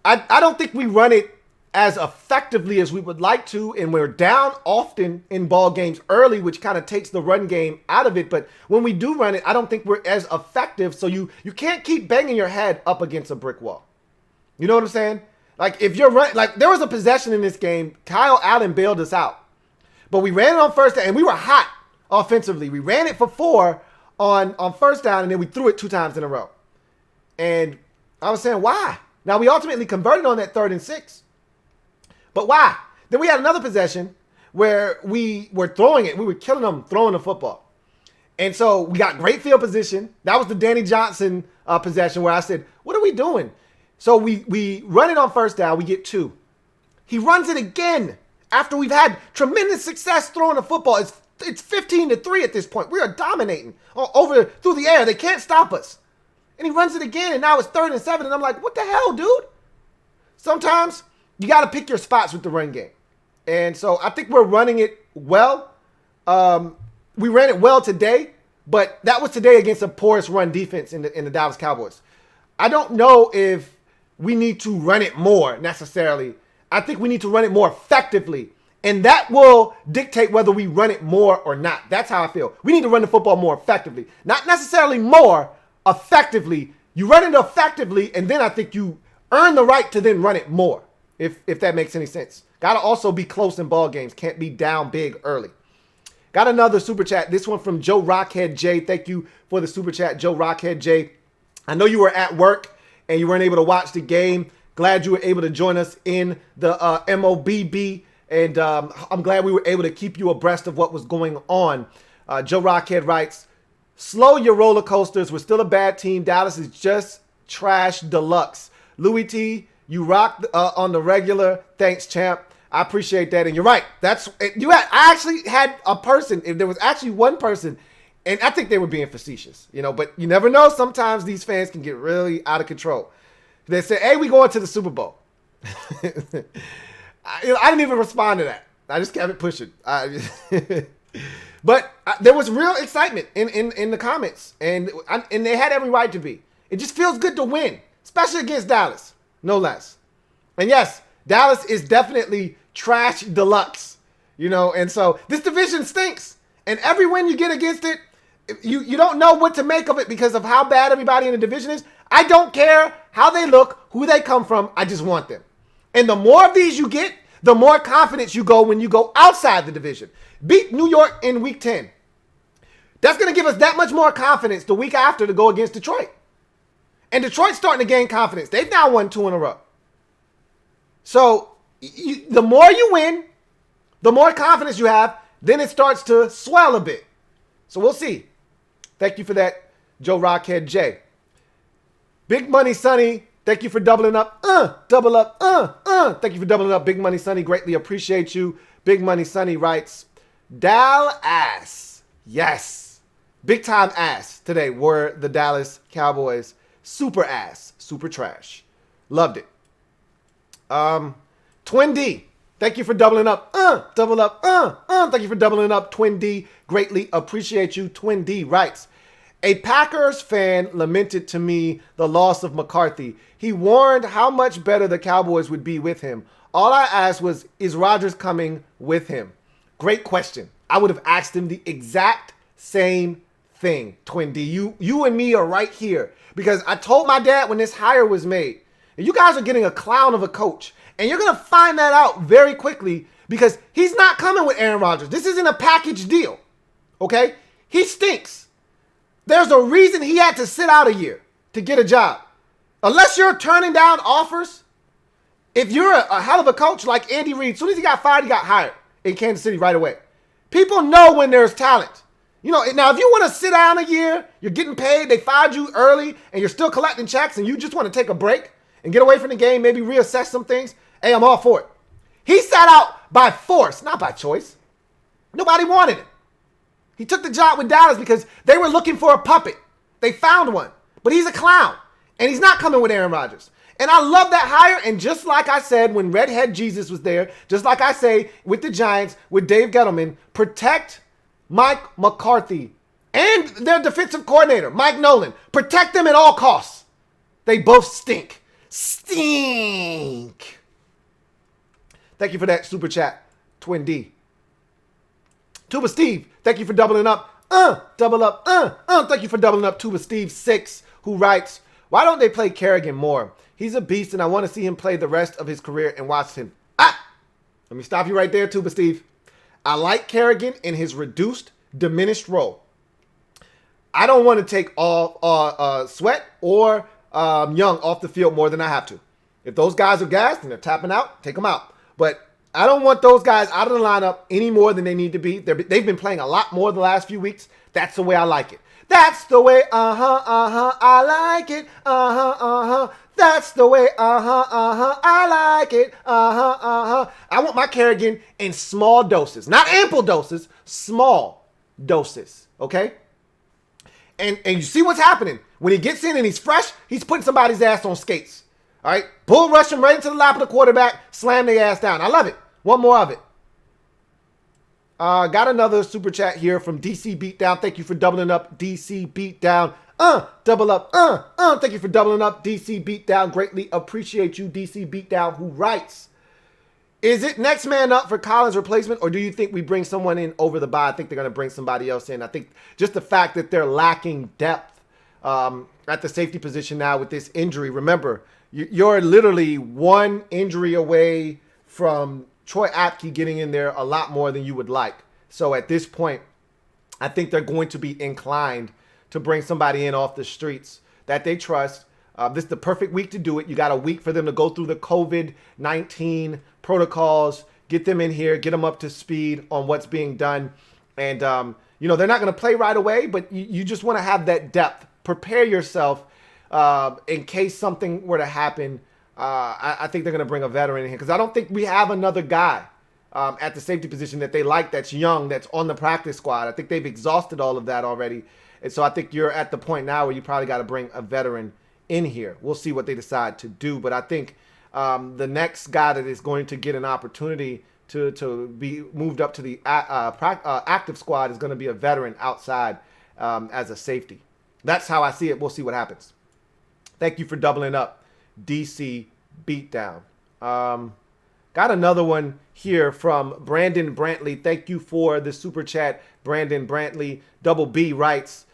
I don't think we run it as effectively as we would like to, and we're down often in ball games early, which kind of takes the run game out of it. But when we do run it, I don't think we're as effective. So you can't keep banging your head up against a brick wall. You know what I'm saying? Like if you're running, like there was a possession in this game, Kyle Allen bailed us out, but we ran it on first down and we were hot offensively. We ran it for 4 on first down, and then we threw it 2 times in a row. And I was saying, why? Now we ultimately converted on that 3rd and 6. But why? Then we had another possession where we were throwing it. We were killing them throwing the football. And so we got great field position. That was the Danny Johnson possession where I said, what are we doing? So we run it on first down. We get 2. He runs it again after we've had tremendous success throwing the football. It's 15-3 at this point. We are dominating through the air. They can't stop us. And he runs it again, and now it's 3rd and 7. And I'm like, what the hell, dude? Sometimes you got to pick your spots with the run game. And so I think we're running it well. We ran it well today, but that was today against the poorest run defense in the Dallas Cowboys. I don't know if we need to run it more necessarily. I think we need to run it more effectively. And that will dictate whether we run it more or not. That's how I feel. We need to run the football more effectively. Not necessarily more, effectively. You run it effectively, and then I think you earn the right to then run it more, if that makes any sense. Got to also be close in ball games. Can't be down big early. Got another super chat. This one from Joe Rockhead J. Thank you for the super chat, Joe Rockhead J. I know you were at work and you weren't able to watch the game. Glad you were able to join us in the MOBB. And I'm glad we were able to keep you abreast of what was going on. Joe Rockhead writes, slow your roller coasters. We're still a bad team. Dallas is just trash deluxe. Louie T, you rock on the regular. Thanks, champ. I appreciate that. And you're right. I actually had a person. If there was actually one person, and I think they were being facetious, but you never know. Sometimes these fans can get really out of control. They say, hey, we going to the Super Bowl. I didn't even respond to that. I just kept it pushing. But there was real excitement in the comments, and they had every right to be. It just feels good to win, especially against Dallas, no less. And yes, Dallas is definitely trash deluxe, and so this division stinks. And every win you get against it, you don't know what to make of it because of how bad everybody in the division is. I don't care how they look, who they come from. I just want them. And the more of these you get, the more confidence you go when you go outside the division. Beat New York in week 10. That's going to give us that much more confidence the week after to go against Detroit. And Detroit's starting to gain confidence. They've now won 2 in a row. So the more you win, the more confidence you have, then it starts to swell a bit. So we'll see. Thank you for that, Joe Rockhead J. Big Money Sonny, thank you for doubling up. Double up. Thank you for doubling up, Big Money Sonny. Greatly appreciate you. Big Money Sonny writes, Dallas. Yes. Big time ass today were the Dallas Cowboys. Super ass. Super trash. Loved it. Twin D. Thank you for doubling up. Double up. Thank you for doubling up, Twin D. Greatly appreciate you. Twin D writes, a Packers fan lamented to me the loss of McCarthy. He warned how much better the Cowboys would be with him. All I asked was, is Rodgers coming with him? Great question. I would have asked him the exact same thing, Twin D. You and me are right here. Because I told my dad when this hire was made, and you guys are getting a clown of a coach. And you're going to find that out very quickly because he's not coming with Aaron Rodgers. This isn't a package deal, okay? He stinks. There's a reason he had to sit out a year to get a job. Unless you're turning down offers, if you're a hell of a coach like Andy Reid, as soon as he got fired, he got hired in Kansas City right away. People know when there's talent. You know, now if you want to sit down a year, you're getting paid, they fired you early, and you're still collecting checks, and you just want to take a break and get away from the game, maybe reassess some things, hey, I'm all for it. He sat out by force, not by choice. Nobody wanted him. He took the job with Dallas because they were looking for a puppet. They found one, but he's a clown, and he's not coming with Aaron Rodgers. And I love that hire, and just like I said when Redhead Jesus was there, just like I say with the Giants, with Dave Gettleman, protect Mike McCarthy and their defensive coordinator, Mike Nolan. Protect them at all costs. They both stink. Stink. Thank you for that super chat, Twin D. Tuba Steve, thank you for doubling up. Double up. Thank you for doubling up, Tuba Steve 6, who writes, why don't they play Kerrigan more? He's a beast, and I want to see him play the rest of his career and watch him. Let me stop you right there, Tuba Steve. I like Kerrigan in his reduced, diminished role. I don't want to take Sweat or Young off the field more than I have to. If those guys are gassed and they're tapping out, take them out. But I don't want those guys out of the lineup any more than they need to be. They've been playing a lot more the last few weeks. That's the way I like it. That's the way, I like it. That's the way, I like it. I want my Kerrigan in small doses. Not ample doses, small doses, okay? And you see what's happening. When he gets in and he's fresh, he's putting somebody's ass on skates. All right? Bull rush him right into the lap of the quarterback, slam their ass down. I love it. One more of it. Got another super chat here from DC Beatdown. Thank you for doubling up, DC Beatdown. Double up. Thank you for doubling up, DC Beatdown. Greatly appreciate you, DC Beatdown, who writes, is it next man up for Collins' replacement, or do you think we bring someone in over the bye? I think they're going to bring somebody else in. I think just the fact that they're lacking depth at the safety position now with this injury. Remember, you're literally one injury away from Troy Apke getting in there a lot more than you would like. So at this point, I think they're going to be inclined to bring somebody in off the streets that they trust. This is the perfect week to do it. You got a week for them to go through the COVID-19 protocols, get them in here, get them up to speed on what's being done. And, they're not going to play right away, but you just want to have that depth. Prepare yourself in case something were to happen. I think they're going to bring a veteran in here because I don't think we have another guy at the safety position that they like that's young, that's on the practice squad. I think they've exhausted all of that already. And so I think you're at the point now where you probably got to bring a veteran in here. We'll see what they decide to do. But I think the next guy that is going to get an opportunity to be moved up to the active squad is going to be a veteran outside as a safety. That's how I see it. We'll see what happens. Thank you for doubling up, DC Beatdown. Got another one here from Brandon Brantley. Thank you for the super chat, Brandon Brantley. Double B writes,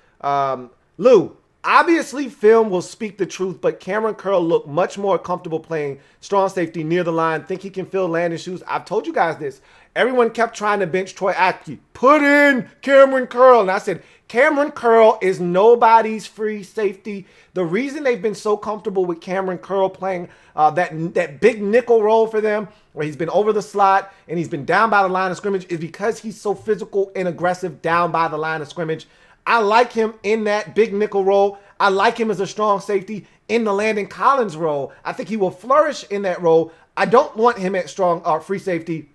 Lou, obviously film will speak the truth, but Cameron Curl looked much more comfortable playing strong safety near the line. Think he can fill Landon's shoes? I've told you guys this. Everyone kept trying to bench Troy Apke. Put in Cameron Curl. And I said, Cameron Curl is nobody's free safety. The reason they've been so comfortable with Cameron Curl playing that big nickel role for them, where he's been over the slot and he's been down by the line of scrimmage, is because he's so physical and aggressive down by the line of scrimmage. I like him in that big nickel role. I like him as a strong safety in the Landon Collins role. I think he will flourish in that role. I don't want him at strong free safety.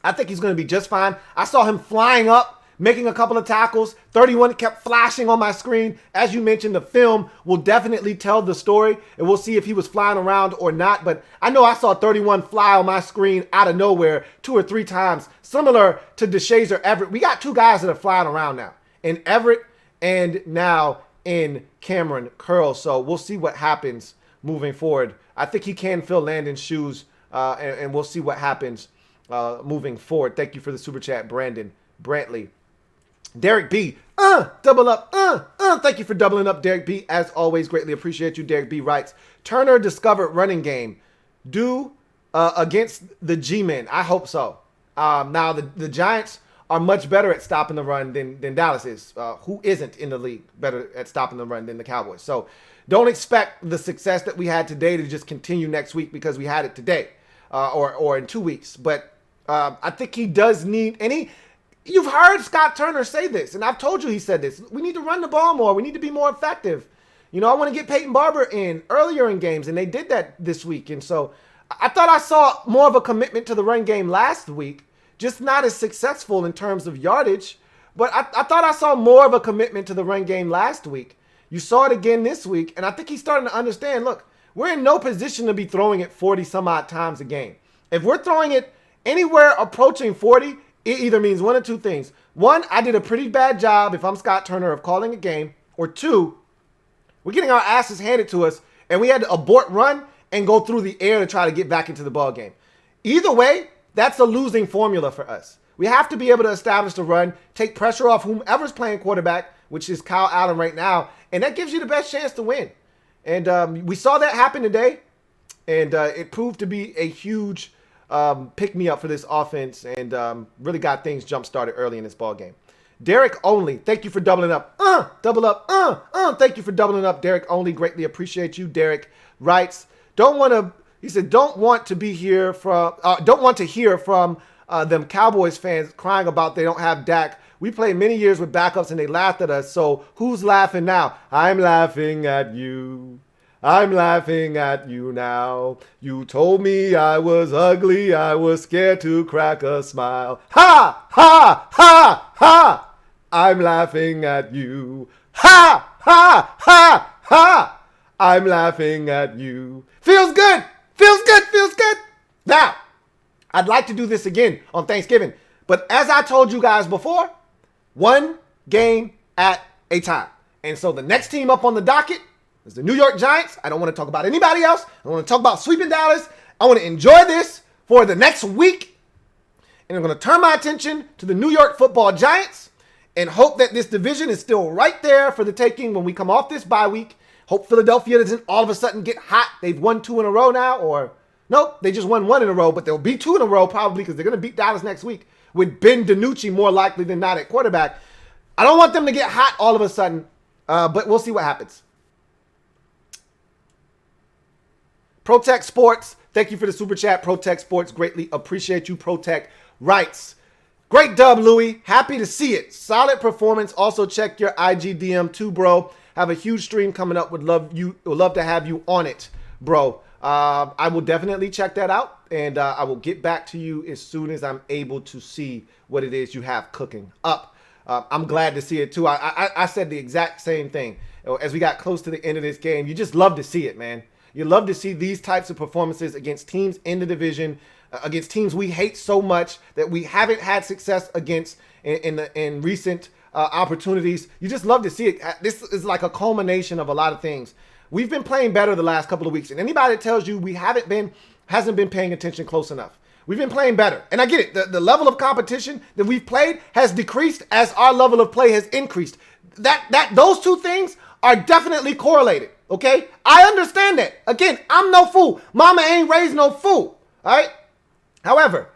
I think he's going to be just fine. I saw him flying up making a couple of tackles. 31 kept flashing on my screen. As you mentioned, the film will definitely tell the story, and we'll see if he was flying around or not. But I know I saw 31 fly on my screen out of nowhere 2 or 3 times, similar to DeShazer Everett. We got 2 guys that are flying around now, in Everett and now in Cameron Curl. So we'll see what happens moving forward. I think he can fill Landon's shoes, and we'll see what happens moving forward. Thank you for the super chat, Brandon Brantley. Derek B, double up, thank you for doubling up, Derek B. As always, greatly appreciate you. Derek B writes, Turner discovered running game. Do against the G-men. I hope so. Now, the Giants are much better at stopping the run than Dallas is. Who isn't in the league better at stopping the run than the Cowboys? So don't expect the success that we had today to just continue next week because we had it today or in 2 weeks. But I think he does need any. You've heard Scott Turner say this, and I've told you he said this. We need to run the ball more. We need to be more effective. You know, I want to get Peyton Barber in earlier in games, and they did that this week. And so I thought I saw more of a commitment to the run game last week, just not as successful in terms of yardage. But I thought I saw more of a commitment to the run game last week. You saw it again this week, and I think he's starting to understand, look, we're in no position to be throwing it 40 some odd times a game. If we're throwing it anywhere approaching 40, it either means one of 2 things. 1, I did a pretty bad job, if I'm Scott Turner, of calling a game. Or 2, we're getting our asses handed to us, and we had to abort run and go through the air to try to get back into the ball game. Either way, that's a losing formula for us. We have to be able to establish the run, take pressure off whomever's playing quarterback, which is Kyle Allen right now, and that gives you the best chance to win. And we saw that happen today, and it proved to be a huge pick-me-up for this offense, and really got things jump-started early in this ball game. Derek Only, thank you for doubling up. Double up. Thank you for doubling up, Derek Only. Greatly appreciate you. Derek writes, don't want to hear from them Cowboys fans crying about they don't have Dak. We played many years with backups and they laughed at us. So who's laughing now? I'm laughing at you. I'm laughing at you now. You told me I was ugly. I was scared to crack a smile. Ha, ha, ha, ha. I'm laughing at you. Ha, ha, ha, ha. I'm laughing at you. Feels good. Feels good. Feels good. Now, I'd like to do this again on Thanksgiving. But as I told you guys before, one game at a time. And so the next team up on the docket is the New York Giants. I don't want to talk about anybody else. I want to talk about sweeping Dallas. I want to enjoy this for the next week. And I'm going to turn my attention to the New York Football Giants and hope that this division is still right there for the taking when we come off this bye week. Hope Philadelphia doesn't all of a sudden get hot. They've won 2 in a row now, or nope, they just won 1 in a row, but they'll be 2 in a row probably because they're going to beat Dallas next week with Ben DiNucci more likely than not at quarterback. I don't want them to get hot all of a sudden, but we'll see what happens. Protect Sports, thank you for the super chat. Protect Sports, greatly appreciate you. Protect writes, great dub, Louie. Happy to see it. Solid performance. Also check your IG DM too, bro. Have a huge stream coming up. Would love to have you on it, bro. I will definitely check that out, and I will get back to you as soon as I'm able to see what it is you have cooking up. I'm glad to see it too. I said the exact same thing. As we got close to the end of this game, you just love to see it, man. You love to see these types of performances against teams in the division, against teams we hate so much that we haven't had success against in recent opportunities. You just love to see it. This is like a culmination of a lot of things. We've been playing better the last couple of weeks, and anybody that tells you we hasn't been paying attention close enough. We've been playing better, and I get it. The level of competition that we've played has decreased as our level of play has increased. Those two things are definitely correlated. Okay, I understand that. Again, I'm no fool. Mama ain't raised no fool. All right. However,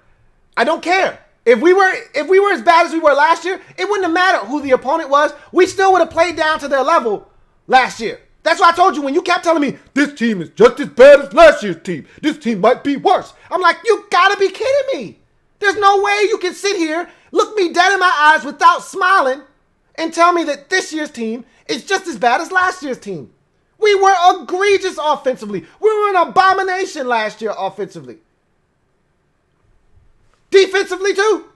I don't care. If we were as bad as we were last year, it wouldn't have mattered who the opponent was. We still would have played down to their level last year. That's why I told you when you kept telling me this team is just as bad as last year's team. This team might be worse. I'm like, you gotta be kidding me. There's no way you can sit here, look me dead in my eyes without smiling, and tell me that this year's team is just as bad as last year's team. We were egregious offensively. We were an abomination last year offensively. Defensively too.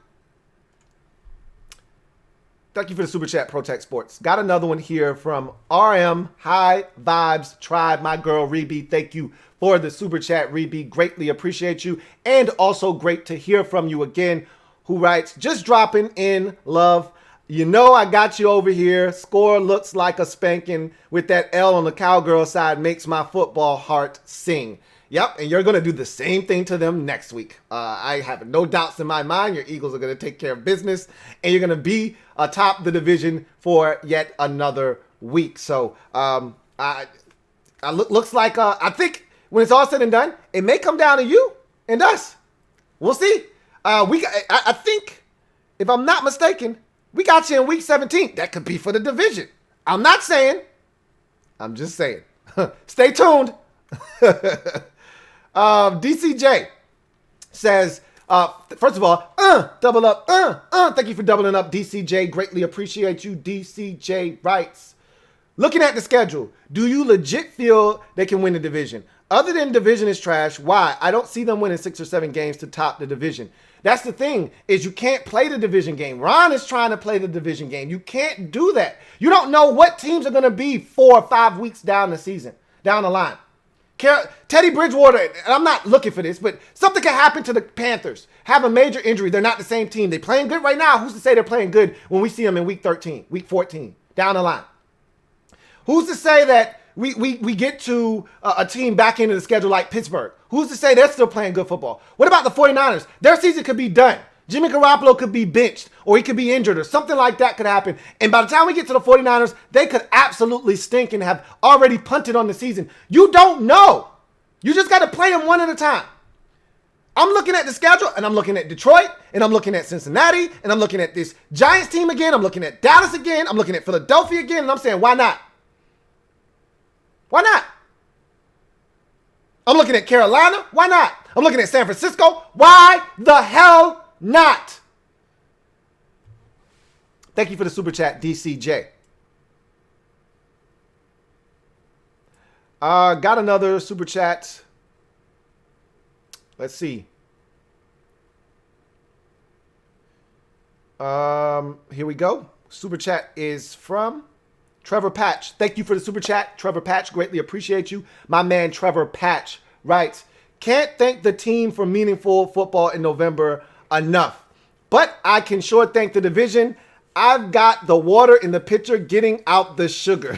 Thank you for the super chat, Protect Sports. Got another one here from RM High Vibes Tribe. My girl, Rebe. Thank you for the super chat, Rebe. Greatly appreciate you. And also great to hear from you again, who writes, just dropping in love. You know I got you over here. Score looks like a spanking with that L on the cowgirl side makes my football heart sing. Yep, and you're going to do the same thing to them next week. I have no doubts in my mind. Your Eagles are going to take care of business, and you're going to be atop the division for yet another week. So looks like I think when it's all said and done, it may come down to you and us. We'll see. I think, if I'm not mistaken, we got you in week 17. That could be for the division. I'm not saying. I'm just saying. Stay tuned. DCJ says, first of all, double up. Thank you for doubling up, DCJ. Greatly appreciate you. DCJ writes, looking at the schedule, do you legit feel they can win the division? Other than division is trash, why? I don't see them winning 6 or 7 games to top the division. That's the thing, is you can't play the division game. Ron is trying to play the division game. You can't do that. You don't know what teams are going to be 4 or 5 weeks down the season, down the line. Teddy Bridgewater, and I'm not looking for this, but something can happen to the Panthers. Have a major injury. They're not the same team. They're playing good right now. Who's to say they're playing good when we see them in week 13, week 14, down the line? Who's to say that we get to a team back into the schedule like Pittsburgh? Who's to say they're still playing good football? What about the 49ers? Their season could be done. Jimmy Garoppolo could be benched, or he could be injured, or something like that could happen. And by the time we get to the 49ers, they could absolutely stink and have already punted on the season. You don't know. You just got to play them one at a time. I'm looking at the schedule, and I'm looking at Detroit, and I'm looking at Cincinnati, and I'm looking at this Giants team again. I'm looking at Dallas again. I'm looking at Philadelphia again, and I'm saying, why not? Why not? I'm looking at Carolina. Why not? I'm looking at San Francisco. Why the hell not? Thank you for the super chat, DCJ. Got another super chat. Let's see. Here we go. Super chat is from Trevor Patch. Thank you for the super chat, Trevor Patch. Greatly appreciate you. My man Trevor Patch writes, can't thank the team for meaningful football in November enough, but I can sure thank the division. I've got the water in the pitcher getting out the sugar.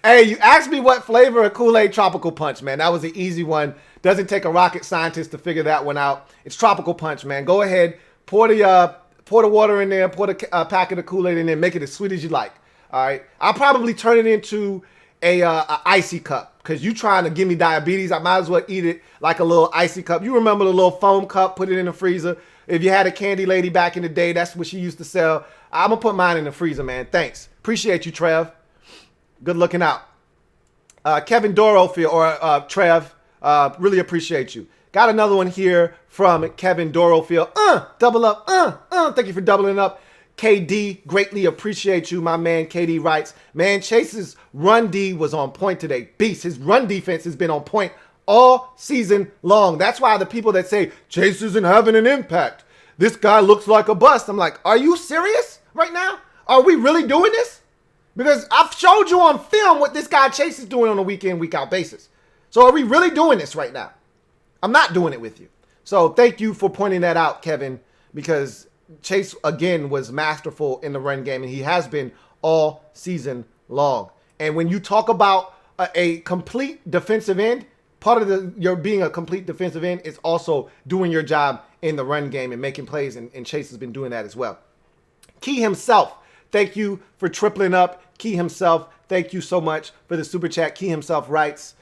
Hey, you asked me what flavor of Kool-Aid Tropical Punch, man. That was an easy one. Doesn't take a rocket scientist to figure that one out. It's Tropical Punch, man. Go ahead, pour the water in there, pour the packet of Kool-Aid in there, make it as sweet as you like. All right, I'll probably turn it into a icy cup, because you trying to give me diabetes. I might as well eat it like a little icy cup. You remember the little foam cup, put it in the freezer. If you had a candy lady back in the day, that's what she used to sell. I'm going to put mine in the freezer, man. Thanks. Appreciate you, Trev. Good looking out. Kevin Dorofield, or Trev, really appreciate you. Got another one here from Kevin Dorofield. Double up. Thank you for doubling up. KD, greatly appreciate you, my man. KD writes, man, Chase's run D was on point today. Beast, his run defense has been on point all season long. That's why the people that say Chase isn't having an impact, this guy looks like a bust, I'm like, are you serious right now? Are we really doing this? Because I've showed you on film what this guy Chase is doing on a week in, week out basis. So are we really doing this right now? I'm not doing it with you. So thank you for pointing that out, Kevin, because Chase, again, was masterful in the run game, and he has been all season long. And when you talk about a complete defensive end, part of your being a complete defensive end is also doing your job in the run game and making plays, and Chase has been doing that as well. Key himself, thank you for tripling up. Key himself, thank you so much for the super chat. Key himself writes,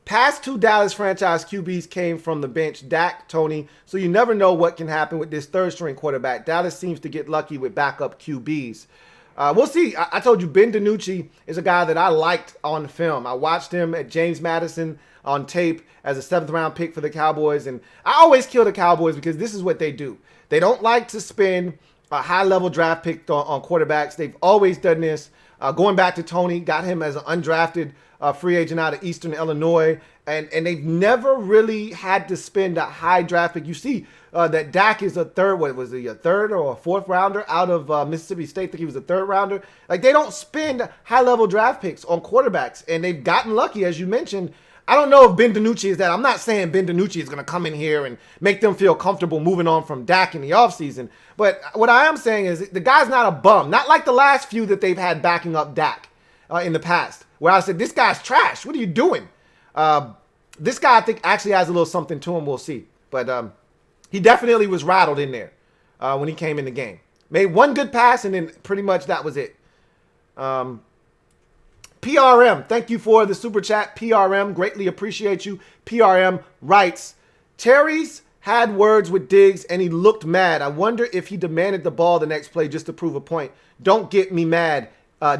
past 2 Dallas franchise QBs came from the bench, Dak, Tony, so you never know what can happen with this third-string quarterback. Dallas seems to get lucky with backup QBs. We'll see. I told you, Ben DiNucci is a guy that I liked on film. I watched him at James Madison on tape as a 7th-round pick for the Cowboys, and I always kill the Cowboys because this is what they do. They don't like to spend a high-level draft pick on quarterbacks. They've always done this. Going back to Tony, got him as an undrafted free agent out of Eastern Illinois. And they've never really had to spend a high draft pick. You see that Dak is a third, what was he, a third or a fourth rounder out of Mississippi State? I think he was a third rounder. Like, they don't spend high-level draft picks on quarterbacks. And they've gotten lucky, as you mentioned. I don't know if Ben DiNucci is that. I'm not saying Ben DiNucci is going to come in here and make them feel comfortable moving on from Dak in the offseason. But what I am saying is the guy's not a bum. Not like the last few that they've had backing up Dak in the past, where I said, this guy's trash. What are you doing? This guy, I think, actually has a little something to him. We'll see. But he definitely was rattled in there when he came in the game. Made one good pass, and then pretty much that was it. PRM, thank you for the super chat. PRM, greatly appreciate you. PRM writes, Terry's had words with Diggs and he looked mad. I wonder if he demanded the ball the next play just to prove a point. Don't get me mad.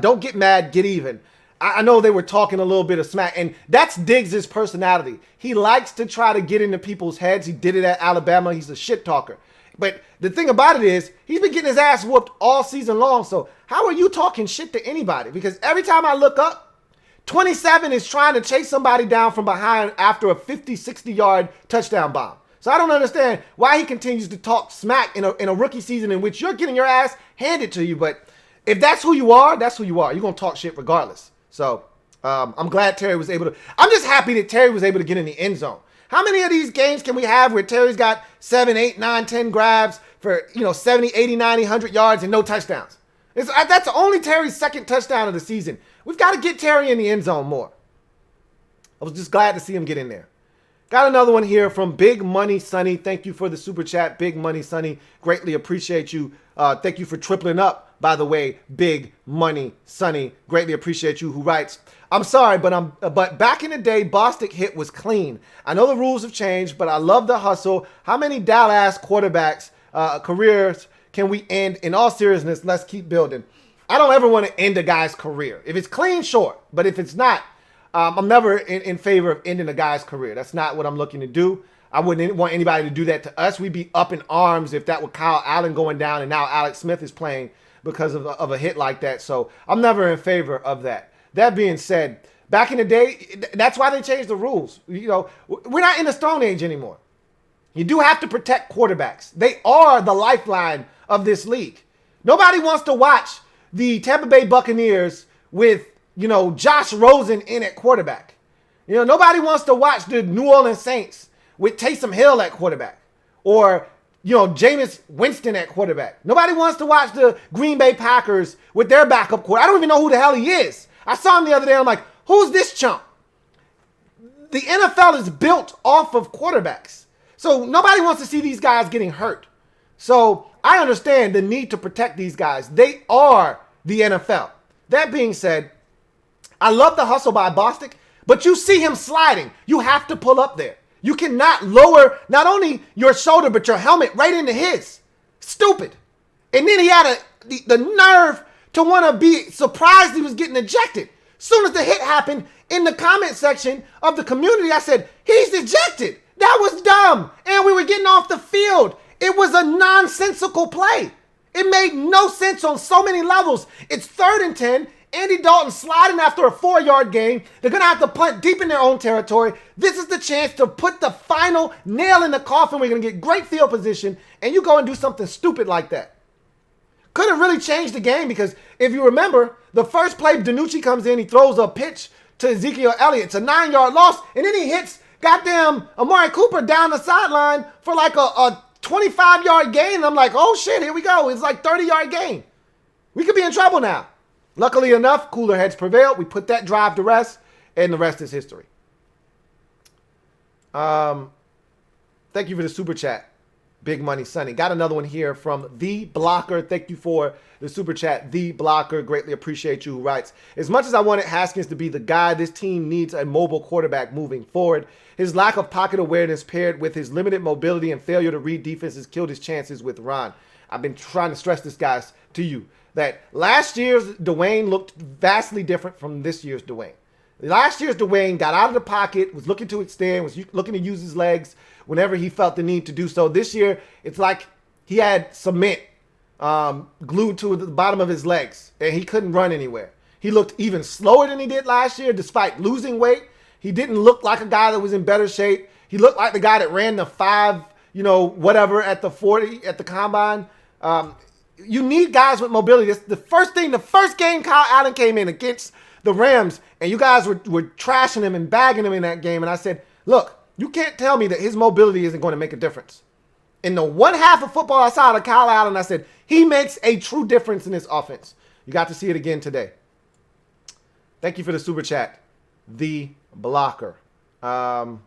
Don't get mad, get even. I know they were talking a little bit of smack, and that's Diggs' personality. He likes to try to get into people's heads. He did it at Alabama. He's a shit talker. But the thing about it is, he's been getting his ass whooped all season long. So how are you talking shit to anybody? Because every time I look up, 27 is trying to chase somebody down from behind after a 50, 60-yard touchdown bomb. So I don't understand why he continues to talk smack in a rookie season in which you're getting your ass handed to you. But if that's who you are, that's who you are. You're going to talk shit regardless. So I'm glad Terry was able to. I'm just happy that Terry was able to get in the end zone. How many of these games can we have where Terry's got 7, 8, 9, 10 grabs for 70, 80, 90, 100 yards and no touchdowns? That's only Terry's second touchdown of the season. We've got to get Terry in the end zone more. I was just glad to see him get in there. Got another one here from Big Money Sonny. Thank you for the super chat, Big Money Sonny. Greatly appreciate you. Thank you for tripling up, by the way, Big Money Sonny. Greatly appreciate you. Who writes, I'm sorry, but back in the day, Bostic hit was clean. I know the rules have changed, but I love the hustle. How many Dallas quarterbacks careers can we end? In all seriousness, let's keep building. I don't ever want to end a guy's career. If it's clean, sure. But if it's not, I'm never in favor of ending a guy's career. That's not what I'm looking to do. I wouldn't want anybody to do that to us. We'd be up in arms if that were Kyle Allen going down and now Alex Smith is playing because of a hit like that. So I'm never in favor of that. That being said, back in the day, that's why they changed the rules. We're not in the Stone Age anymore. You do have to protect quarterbacks. They are the lifeline of this league. Nobody wants to watch the Tampa Bay Buccaneers with, Josh Rosen in at quarterback. Nobody wants to watch the New Orleans Saints with Taysom Hill at quarterback or, Jameis Winston at quarterback. Nobody wants to watch the Green Bay Packers with their backup quarterback. I don't even know who the hell he is. I saw him the other day. I'm like, who's this chump? The NFL is built off of quarterbacks. So nobody wants to see these guys getting hurt. So I understand the need to protect these guys. They are the NFL. That being said, I love the hustle by Bostic, but you see him sliding. You have to pull up there. You cannot lower not only your shoulder, but your helmet right into his. Stupid. And then he had the nerve to want to be surprised he was getting ejected. Soon as the hit happened, in the comment section of the community, I said, he's ejected. That was dumb. And we were getting off the field. It was a nonsensical play. It made no sense on so many levels. It's 3rd and 10. Andy Dalton sliding after a 4-yard gain. They're going to have to punt deep in their own territory. This is the chance to put the final nail in the coffin. We're going to get great field position, and you go and do something stupid like that. Could have really changed the game because if you remember, the first play, DiNucci comes in, he throws a pitch to Ezekiel Elliott. It's a 9-yard loss, and then he hits goddamn Amari Cooper down the sideline for like a 25-yard gain. And I'm like, oh shit, here we go. It's like 30-yard gain. We could be in trouble now. Luckily enough, cooler heads prevailed. We put that drive to rest, and the rest is history. Thank you for the super chat, Big Money Sonny. Got another one here from The Blocker. Thank you for the super chat, The Blocker. Greatly appreciate you. Who writes, as much as I wanted Haskins to be the guy, this team needs a mobile quarterback moving forward. His lack of pocket awareness paired with his limited mobility and failure to read defenses killed his chances with Ron. I've been trying to stress this, guys, to you, that last year's Dwayne looked vastly different from this year's Dwayne. Last year's Dwayne got out of the pocket, was looking to extend, was looking to use his legs whenever he felt the need to do so. This year, it's like he had cement glued to the bottom of his legs, and he couldn't run anywhere. He looked even slower than he did last year, despite losing weight. He didn't look like a guy that was in better shape. He looked like the guy that ran the 5, whatever at the 40 at the combine. You need guys with mobility. The first game Kyle Allen came in against the Rams, and you guys were trashing him and bagging him in that game. And I said, look, you can't tell me that his mobility isn't going to make a difference. In the one half of football I saw out of Kyle Allen, I said, he makes a true difference in this offense. You got to see it again today. Thank you for the super chat. The Blocker. Got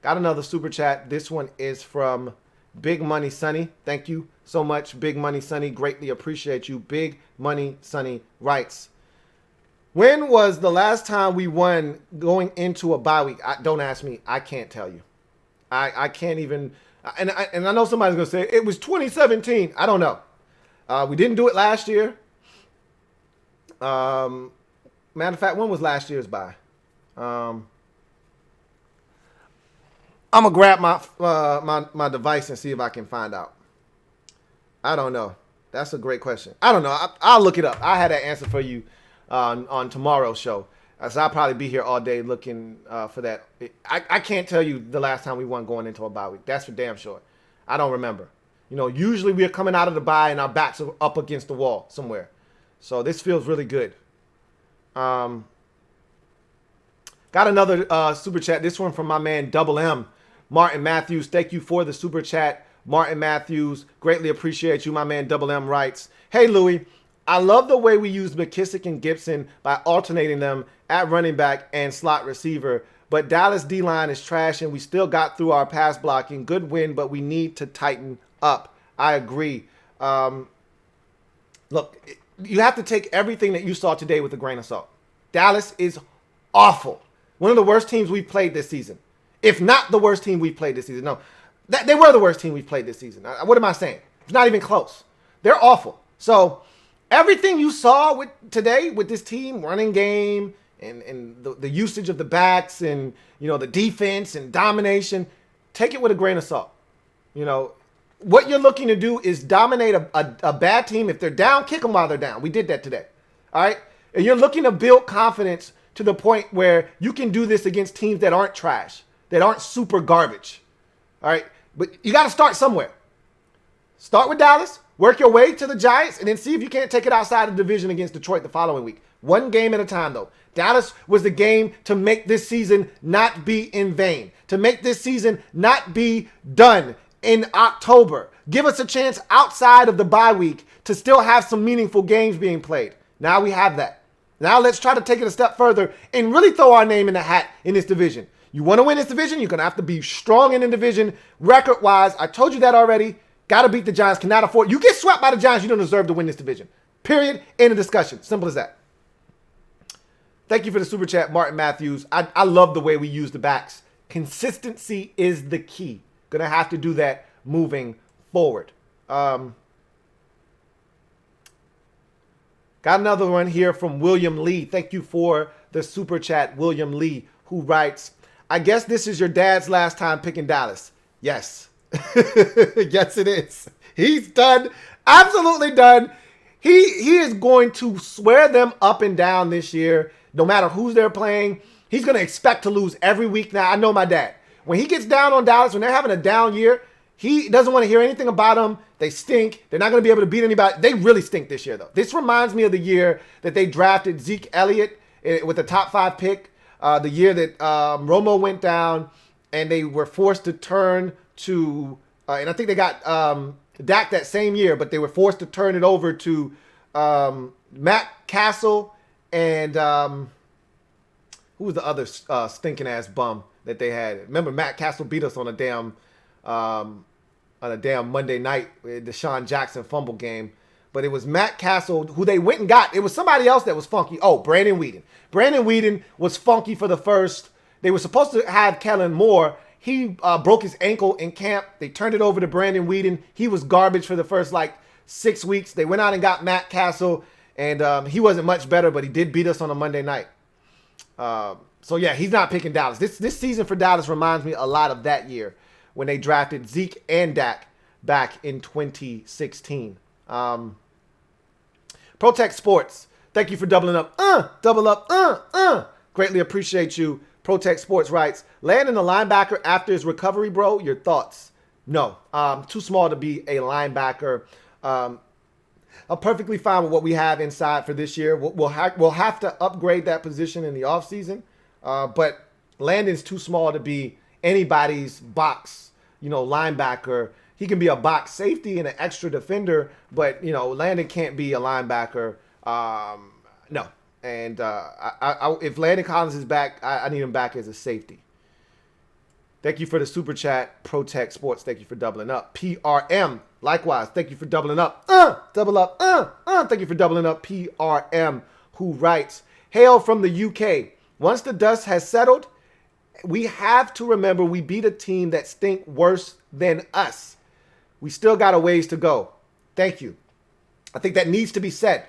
another super chat. This one is from Big Money Sonny. Thank you so much, Big Money Sonny. Greatly appreciate you. Big Money Sonny writes, when was the last time we won going into a bye week? Don't ask me. I can't tell you. I can't even. And I know somebody's going to say, it was 2017. I don't know. We didn't do it last year. Matter of fact, when was last year's bye? I'm going to grab my device and see if I can find out. I don't know. That's a great question. I don't know. I'll look it up. I had that answer for you on tomorrow's show. So I'll probably be here all day looking for that. I can't tell you the last time we won going into a bye week. That's for damn sure. I don't remember. Usually we are coming out of the bye and our backs are up against the wall somewhere. So this feels really good. Got another super chat. This one from my man Double M, Martin Matthews. Thank you for the super chat, Martin Matthews. Greatly appreciate you. My man Double M writes, hey, Louie, I love the way we use McKissick and Gibson by alternating them at running back and slot receiver. But Dallas D-line is trash, and we still got through our pass blocking. Good win, but we need to tighten up. I agree. Look, you have to take everything that you saw today with a grain of salt. Dallas is awful. One of the worst teams we've played this season. If not the worst team we've played this season. No, they were the worst team we've played this season. What am I saying? It's not even close. They're awful. So everything you saw today with this team, running game and the usage of the backs and, the defense and domination, take it with a grain of salt. What you're looking to do is dominate a bad team. If they're down, kick them while they're down. We did that today. All right? And you're looking to build confidence to the point where you can do this against teams that aren't trash, that aren't super garbage. All right? But you got to start somewhere. Start with Dallas, work your way to the Giants, and then see if you can't take it outside of the division against Detroit the following week. One game at a time, though. Dallas was the game to make this season not be in vain, to make this season not be done in October. Give us a chance outside of the bye week to still have some meaningful games being played. Now we have that. Now let's try to take it a step further and really throw our name in the hat in this division. You want to win this division, you're going to have to be strong in the division record-wise. I told you that already. Got to beat the Giants. Cannot afford. You get swept by the Giants, you don't deserve to win this division. Period. End of discussion. Simple as that. Thank you for the super chat, Martin Matthews. I love the way we use the backs. Consistency is the key. Going to have to do that moving forward. Got another one here from William Lee. Thank you for the super chat, William Lee, who writes, I guess this is your dad's last time picking Dallas. Yes. Yes, it is. He's done. Absolutely done. He is going to swear them up and down this year, no matter who they're playing. He's going to expect to lose every week. Now, I know my dad. When he gets down on Dallas, when they're having a down year, he doesn't want to hear anything about them. They stink. They're not going to be able to beat anybody. They really stink this year, though. This reminds me of the year that they drafted Zeke Elliott with the top 5 pick, the year that Romo went down, and they were forced to turn to, and I think they got Dak that same year, but they were forced to turn it over to Matt Castle and who was the other stinking ass bum that they had? Remember, Matt Castle beat us on a damn Monday night, the Deshaun Jackson fumble game. But it was Matt Castle who they went and got. It was somebody else that was funky. Oh, Brandon Weeden. Brandon Weeden was funky for the first. They were supposed to have Kellen Moore. He broke his ankle in camp. They turned it over to Brandon Weeden. He was garbage for the first 6 weeks. They went out and got Matt Castle, and he wasn't much better, but he did beat us on a Monday night. So yeah, he's not picking Dallas. This season for Dallas reminds me a lot of that year when they drafted Zeke and Dak back in 2016. Protect Sports, thank you for doubling up. Double up. Greatly appreciate you. Protect Sports writes, Landon the linebacker after his recovery, bro. Your thoughts? No, too small to be a linebacker. I'm perfectly fine with what we have inside for this year. We'll have to upgrade that position in the offseason. But Landon's too small to be anybody's box, linebacker. He can be a box safety and an extra defender, but, Landon can't be a linebacker. No. And if Landon Collins is back, I need him back as a safety. Thank you for the super chat. Protect Sports, thank you for doubling up. PRM, likewise, thank you for doubling up. Double up. Thank you for doubling up. PRM, who writes, hail from the UK. Once the dust has settled, we have to remember we beat a team that stink worse than us. We still got a ways to go. Thank you. I think that needs to be said.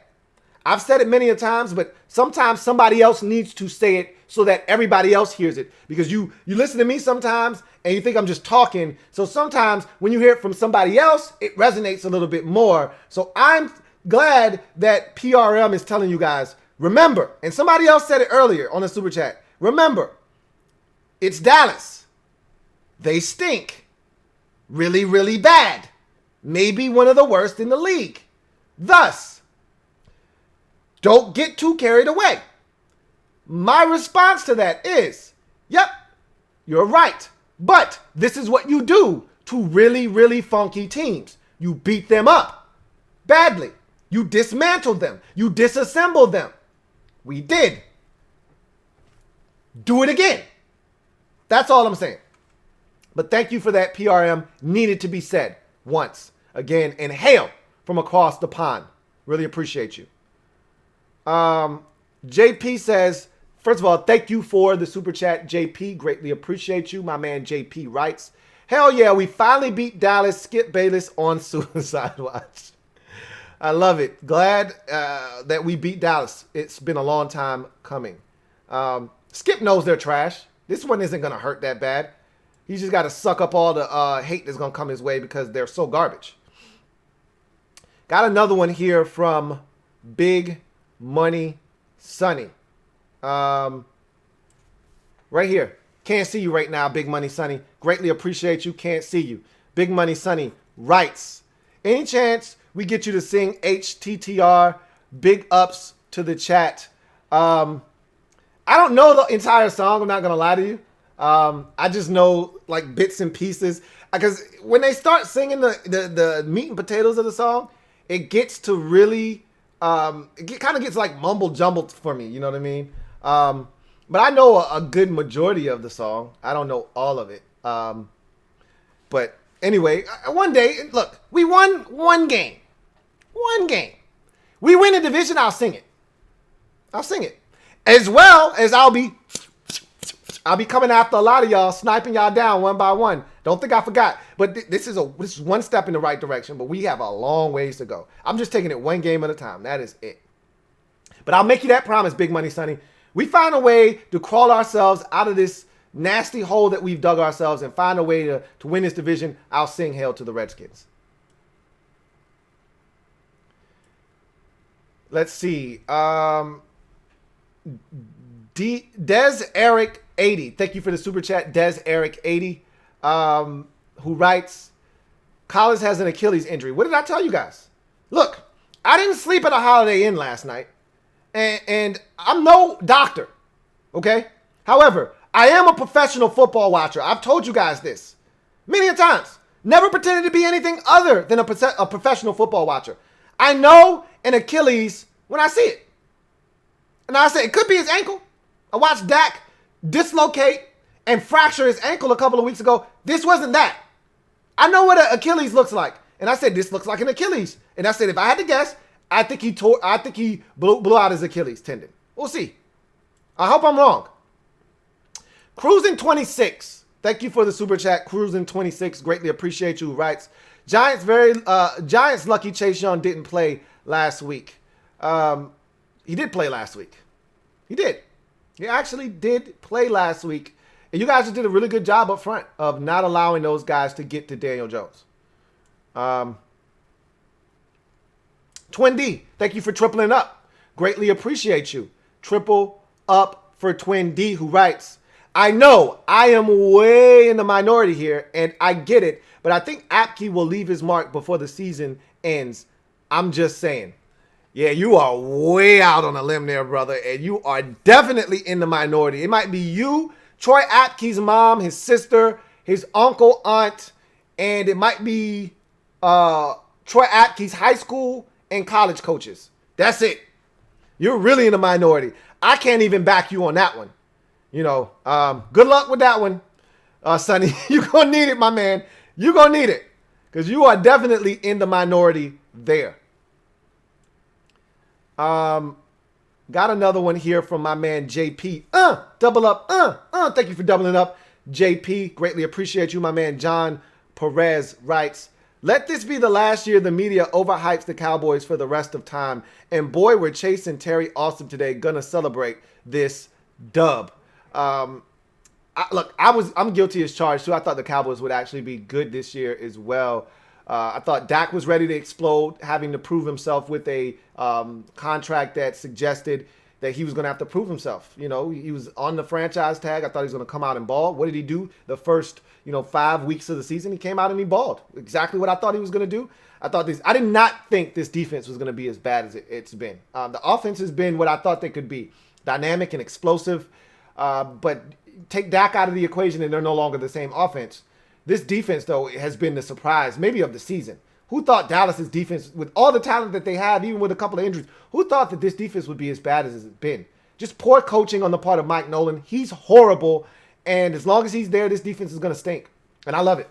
I've said it many a times, but sometimes somebody else needs to say it so that everybody else hears it. Because you listen to me sometimes and you think I'm just talking. So sometimes when you hear it from somebody else, it resonates a little bit more. So I'm glad that PRM is telling you guys, remember, and somebody else said it earlier on the super chat, remember, it's Dallas. They stink. Really, really bad. Maybe one of the worst in the league. Thus, don't get too carried away. My response to that is, yep, you're right. But this is what you do to really, really funky teams. You beat them up badly. You dismantle them. You disassemble them. We did. Do it again. That's all I'm saying. But thank you for that, PRM. Needed to be said once. Again, and hail from across the pond. Really appreciate you. JP says, first of all, thank you for the super chat, JP. Greatly appreciate you. My man JP writes, hell yeah, we finally beat Dallas. Skip Bayless on suicide watch. I love it. Glad that we beat Dallas. It's been a long time coming. Skip knows they're trash. This one isn't going to hurt that bad. He's just got to suck up all the hate that's going to come his way because they're so garbage. Got another one here from Big Money Sonny. Right here. Can't see you right now, Big Money Sonny. Greatly appreciate you. Can't see you. Big Money Sonny writes, any chance we get you to sing HTTR? Big ups to the chat. I don't know the entire song. I'm not going to lie to you. I just know like bits and pieces. Because when they start singing the meat and potatoes of the song, it gets to really... it kind of gets like mumble jumbled for me. You know what I mean? But I know a good majority of the song. I don't know all of it. But anyway, one day, look, we won one game. One game. We win a division, I'll sing it. I'll sing it. As well as I'll be coming after a lot of y'all, sniping y'all down one by one. Don't think I forgot. But this is one step in the right direction, but we have a long ways to go. I'm just taking it one game at a time. That is it. But I'll make you that promise, Big Money Sonny. We find a way to crawl ourselves out of this nasty hole that we've dug ourselves and find a way to win this division. I'll sing hail to the Redskins. Let's see. Des Eric 80. Thank you for the super chat, Des Eric 80. Who writes, Collins has an Achilles injury. What did I tell you guys? Look, I didn't sleep at a Holiday Inn last night. And I'm no doctor, okay? However, I am a professional football watcher. I've told you guys this many a times. Never pretended to be anything other than a professional football watcher. I know an Achilles when I see it. And I say it could be his ankle. I watched Dak dislocate and fracture his ankle a couple of weeks ago. This wasn't that. I know what an Achilles looks like. And I said, this looks like an Achilles. And I said, if I had to guess, I think he blew out his Achilles tendon. We'll see. I hope I'm wrong. Cruising 26. Thank you for the super chat. Cruising 26. Greatly appreciate you. Writes, Giants lucky Chase Young didn't play last week. He did play last week. He did. He actually did play last week. And you guys did a really good job up front of not allowing those guys to get to Daniel Jones. Twin D, thank you for tripling up. Greatly appreciate you. Triple up for Twin D, who writes, I know I am way in the minority here, and I get it, but I think Apke will leave his mark before the season ends. I'm just saying. Yeah, you are way out on a limb there, brother, and you are definitely in the minority. It might be you, Troy Apke's mom, his sister, his uncle, aunt, and it might be Troy Apke's high school and college coaches. That's it. You're really in the minority. I can't even back you on that one. You know, good luck with that one, Sonny. You're going to need it, my man. You're going to need it because you are definitely in the minority there. Got another one here from my man JP. Double up. Thank you for doubling up, JP. Greatly appreciate you, my man. John Perez writes, let this be the last year the media overhypes the Cowboys for the rest of time. And boy, we're chasing Terry Austin today. Gonna celebrate this dub. I'm guilty as charged too. I thought the Cowboys would actually be good this year as well. I thought Dak was ready to explode, having to prove himself with a contract that suggested that he was going to have to prove himself. You know, he was on the franchise tag. I thought he was going to come out and ball. What did he do the first, 5 weeks of the season? He came out and he balled. Exactly what I thought he was going to do. I did not think this defense was going to be as bad as it's been. The offense has been what I thought they could be. Dynamic and explosive. But take Dak out of the equation and they're no longer the same offense. This defense, though, has been the surprise, maybe of the season. Who thought Dallas's defense, with all the talent that they have, even with a couple of injuries, who thought that this defense would be as bad as it's been? Just poor coaching on the part of Mike Nolan. He's horrible, and as long as he's there, this defense is going to stink. And I love it.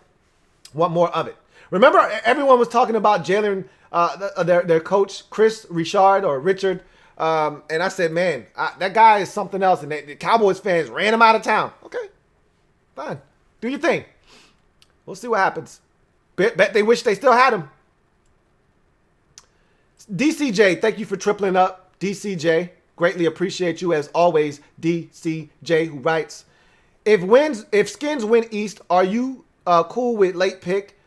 Want more of it. Remember, everyone was talking about Jalen, their coach, Chris Richard, and I said, man, that guy is something else, and the Cowboys fans ran him out of town. Okay, fine. Do your thing. We'll see what happens. Bet they wish they still had him. DCJ, thank you for tripling up. DCJ, greatly appreciate you as always. DCJ, who writes, if Skins win East, are you cool with late pick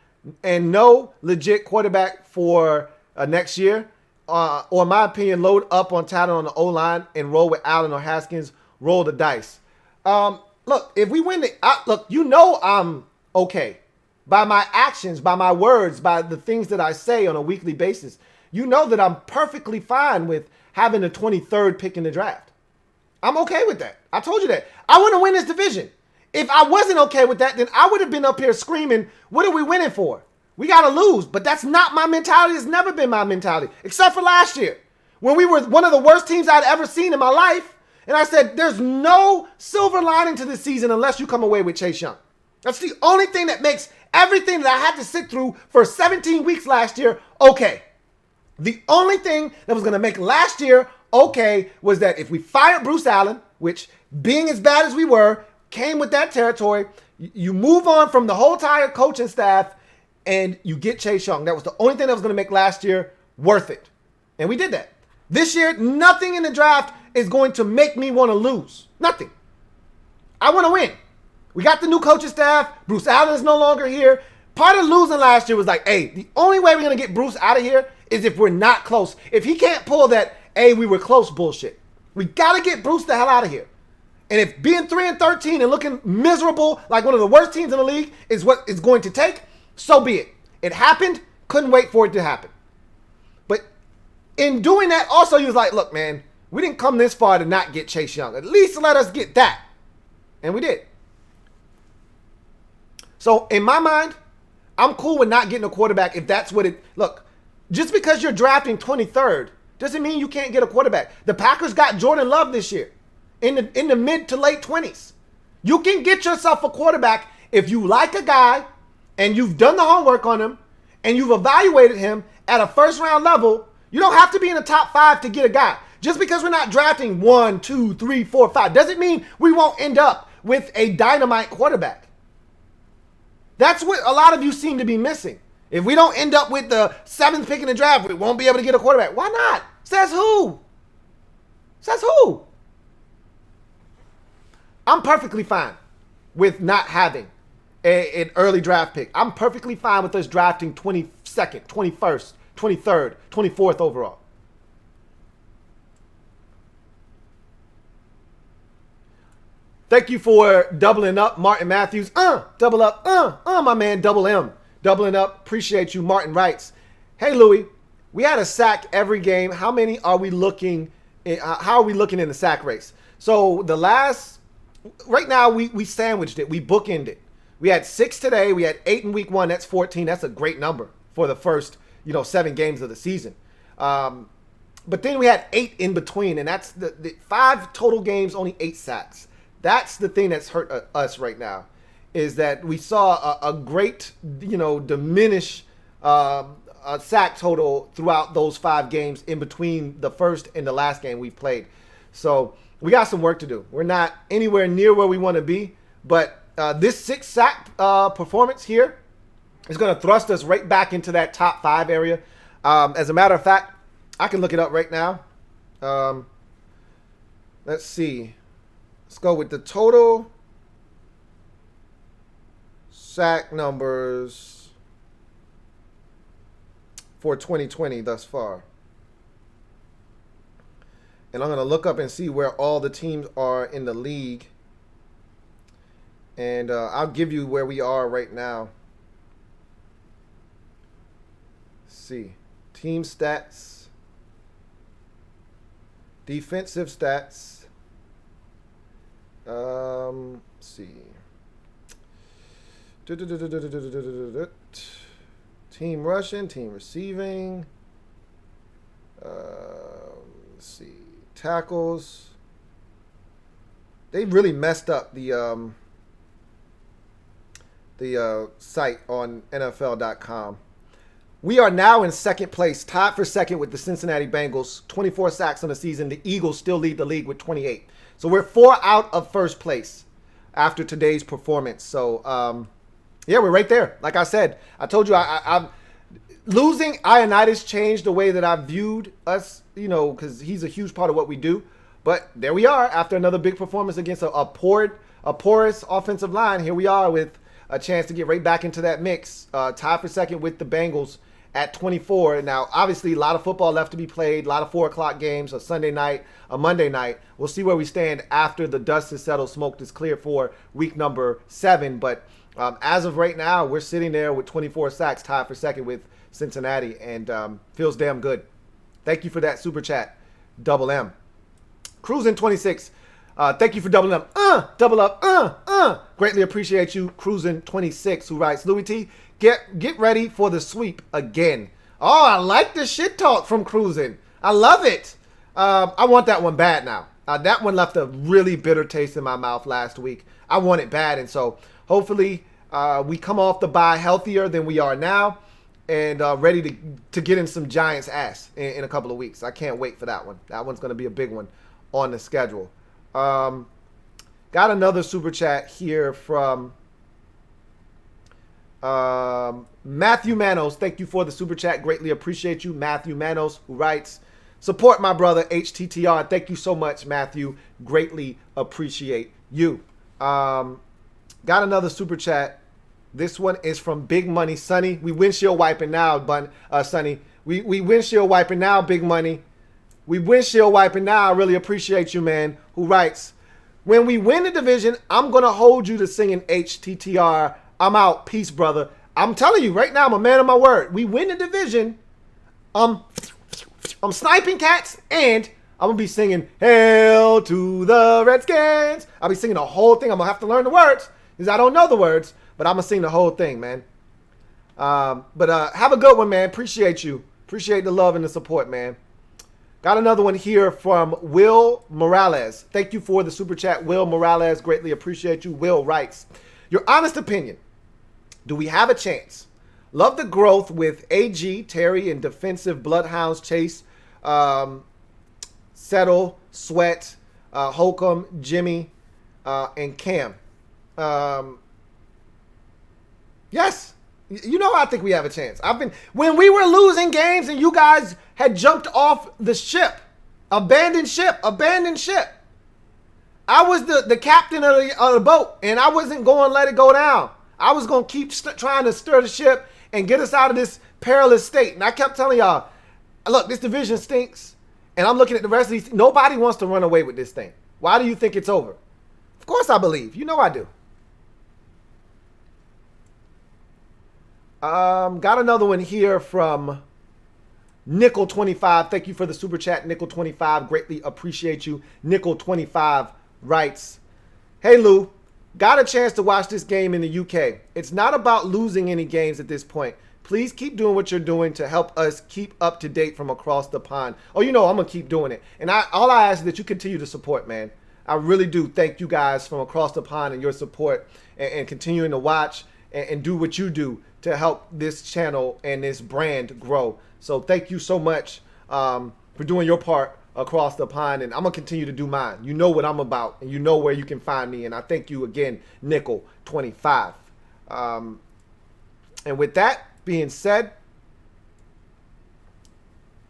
and no legit quarterback for next year? Or in my opinion, load up on talent on the O-line and roll with Allen or Haskins. Roll the dice. Look, if we win I'm okay. By my actions, by my words, by the things that I say on a weekly basis, you know that I'm perfectly fine with having the 23rd pick in the draft. I'm okay with that. I told you that. I want to win this division. If I wasn't okay with that, then I would have been up here screaming, what are we winning for? We got to lose. But that's not my mentality. It's never been my mentality, except for last year when we were one of the worst teams I'd ever seen in my life. And I said, there's no silver lining to this season unless you come away with Chase Young. That's the only thing that makes everything that I had to sit through for 17 weeks last year okay. The only thing that was going to make last year okay was that if we fired Bruce Allen, which being as bad as we were, came with that territory, you move on from the whole entire coaching staff and you get Chase Young. That was the only thing that was going to make last year worth it. And we did that. This year, nothing in the draft is going to make me want to lose. Nothing. I want to win. We got the new coaching staff. Bruce Allen is no longer here. Part of losing last year was like, hey, the only way we're going to get Bruce out of here is if we're not close. If he can't pull that, hey, we were close bullshit. We got to get Bruce the hell out of here. And if being 3-13 and looking miserable like one of the worst teams in the league is what it's going to take, so be it. It happened. Couldn't wait for it to happen. But in doing that, also, he was like, look, man, we didn't come this far to not get Chase Young. At least let us get that. And we did. So in my mind, I'm cool with not getting a quarterback if that's what it... Look, just because you're drafting 23rd doesn't mean you can't get a quarterback. The Packers got Jordan Love this year in the mid to late 20s. You can get yourself a quarterback if you like a guy and you've done the homework on him and you've evaluated him at a first-round level. You don't have to be in the top 5 to get a guy. Just because we're not drafting 1, 2, 3, 4, 5 doesn't mean we won't end up with a dynamite quarterback. That's what a lot of you seem to be missing. If we don't end up with the 7th pick in the draft, we won't be able to get a quarterback. Why not? Says who? Says who? I'm perfectly fine with not having an early draft pick. I'm perfectly fine with us drafting 22nd, 21st, 23rd, 24th overall. Thank you for doubling up, Martin Matthews. Double up. My man, Double M. Doubling up. Appreciate you, Martin writes. Hey, Louie, we had a sack every game. How many are we looking? How are we looking in the sack race? So right now we sandwiched it. We bookended it. We had 6 today. We had 8 in week 1. That's 14. That's a great number for the first, 7 games of the season. But then we had 8 in between, and that's the 5 total games, only 8 sacks. That's the thing that's hurt us right now, is that we saw a great, diminish sack total throughout those 5 games in between the first and the last game we've played. So we got some work to do. We're not anywhere near where we want to be, but this 6 sack performance here is going to thrust us right back into that top 5 area. As a matter of fact, I can look it up right now. Let's see. Let's go with the total sack numbers for 2020 thus far. And I'm going to look up and see where all the teams are in the league. And I'll give you where we are right now. Let's see. Team stats. Defensive stats. Let's see. Team rushing, team receiving. Let's see. Tackles. They really messed up the site on NFL.com. We are now in second place, tied for second with the Cincinnati Bengals, 24 sacks on the season. The Eagles still lead the league with 28. So we're 4 out of first place after today's performance. So, yeah, we're right there. Like I said, I told you I'm losing Ioannidis changed the way that I viewed us, because he's a huge part of what we do. But there we are after another big performance against a porous offensive line. Here we are with a chance to get right back into that mix, tied for second with the Bengals at 24. Now, obviously, a lot of football left to be played, a lot of 4 o'clock games, a Sunday night, a Monday night. We'll see where we stand after the dust is settled, smoke is clear for week number 7. But as of right now, we're sitting there with 24 sacks, tied for second with Cincinnati, and feels damn good. Thank you for that super chat, Double M. Cruising 26. Thank you for doubling up. Double up. Greatly appreciate you, Cruising 26, who writes, Louie T, get ready for the sweep again. Oh, I like the shit talk from Cruising. I love it. I want that one bad now. That one left a really bitter taste in my mouth last week. I want it bad, and so hopefully we come off the bye healthier than we are now and ready to get in some Giants ass in a couple of weeks. I can't wait for that one. That one's going to be a big one on the schedule. Got another super chat here from Matthew Manos. Thank you for the super chat. Greatly appreciate you, Matthew Manos, who writes, support my brother HTTR. Thank you so much, Matthew. Greatly appreciate you. Got another super chat. This one is from Big Money Sonny. We windshield wiping now, Sonny. We windshield wiping now, Big Money. We windshield wiping now. I really appreciate you, man. Who writes, when we win the division, I'm going to hold you to singing HTTR. I'm out. Peace, brother. I'm telling you right now, I'm a man of my word. We win the division. I'm sniping cats, and I'm going to be singing Hail to the Redskins. I'll be singing the whole thing. I'm going to have to learn the words because I don't know the words, but I'm going to sing the whole thing, man. But have a good one, man. Appreciate you. Appreciate the love and the support, man. Got another one here from Will Morales. Thank you for the super chat, Will Morales. Greatly appreciate you. Will writes, your honest opinion, do we have a chance? Love the growth with AG, Terry, and defensive bloodhounds Chase, Settle, Sweat, Holcomb, Jimmy, and Cam. Yes. You know, I think we have a chance. When we were losing games and you guys had jumped off the ship, abandoned ship. I was the captain of the boat, and I wasn't going to let it go down. I was going to keep trying to stir the ship and get us out of perilous state. And I kept telling y'all, look, this division stinks. And I'm looking at the rest of these. Nobody wants to run away with this thing. Why do you think it's over? Of course I believe. You know I do. Got another one here from Nickel25. Thank you for the super chat, Nickel25. Greatly appreciate you. Nickel25 writes, hey, Lou. Got a chance to watch this game in the UK. It's not about losing any games at this point. Please keep doing what you're doing to help us keep up to date from across the pond. Oh, you know I'm going to keep doing it. And all I ask is that you continue to support, man. I really do thank you guys from across the pond and your support and continuing to watch and do what you do to help this channel and this brand grow. So thank you so much for doing your part across the pond, and I'm going to continue to do mine. You know what I'm about, and you know where you can find me, and I thank you again, Nickel25. And with that being said,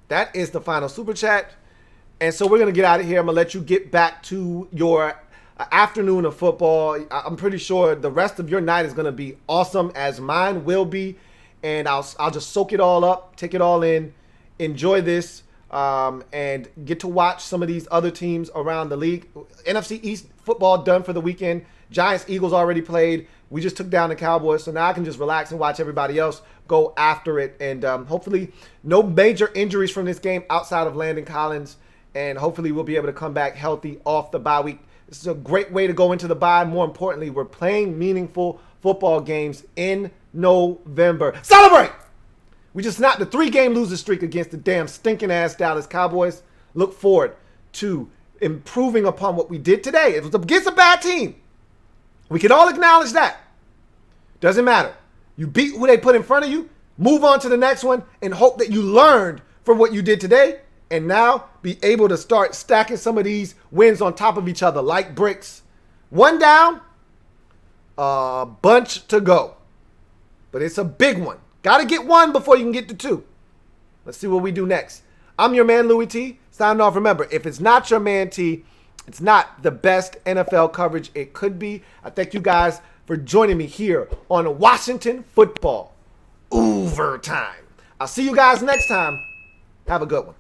that is the final super chat. And so we're going to get out of here. I'm going to let you get back to your afternoon of football. I'm pretty sure the rest of your night is going to be awesome, as mine will be. And I'll just soak it all up, take it all in, enjoy this, and get to watch some of these other teams around the league. NFC East football done for the weekend. Giants, Eagles already played. We just took down the Cowboys, so now I can just relax and watch everybody else go after it. And hopefully no major injuries from this game outside of Landon Collins. And hopefully we'll be able to come back healthy off the bye week. This is a great way to go into the bye. More importantly, we're playing meaningful football games in November. Celebrate! We just snapped the 3-game losing streak against the damn stinking-ass Dallas Cowboys. Look forward to improving upon what we did today. It was against a bad team. We can all acknowledge that. Doesn't matter. You beat who they put in front of you, move on to the next one, and hope that you learned from what you did today, and now be able to start stacking some of these wins on top of each other like bricks. One down, a bunch to go. But it's a big one. Got to get one before you can get to two. Let's see what we do next. I'm your man, Louie T. Signing off. Remember, if it's not your man T, it's not the best NFL coverage it could be. I thank you guys for joining me here on Washington Football Overtime. I'll see you guys next time. Have a good one.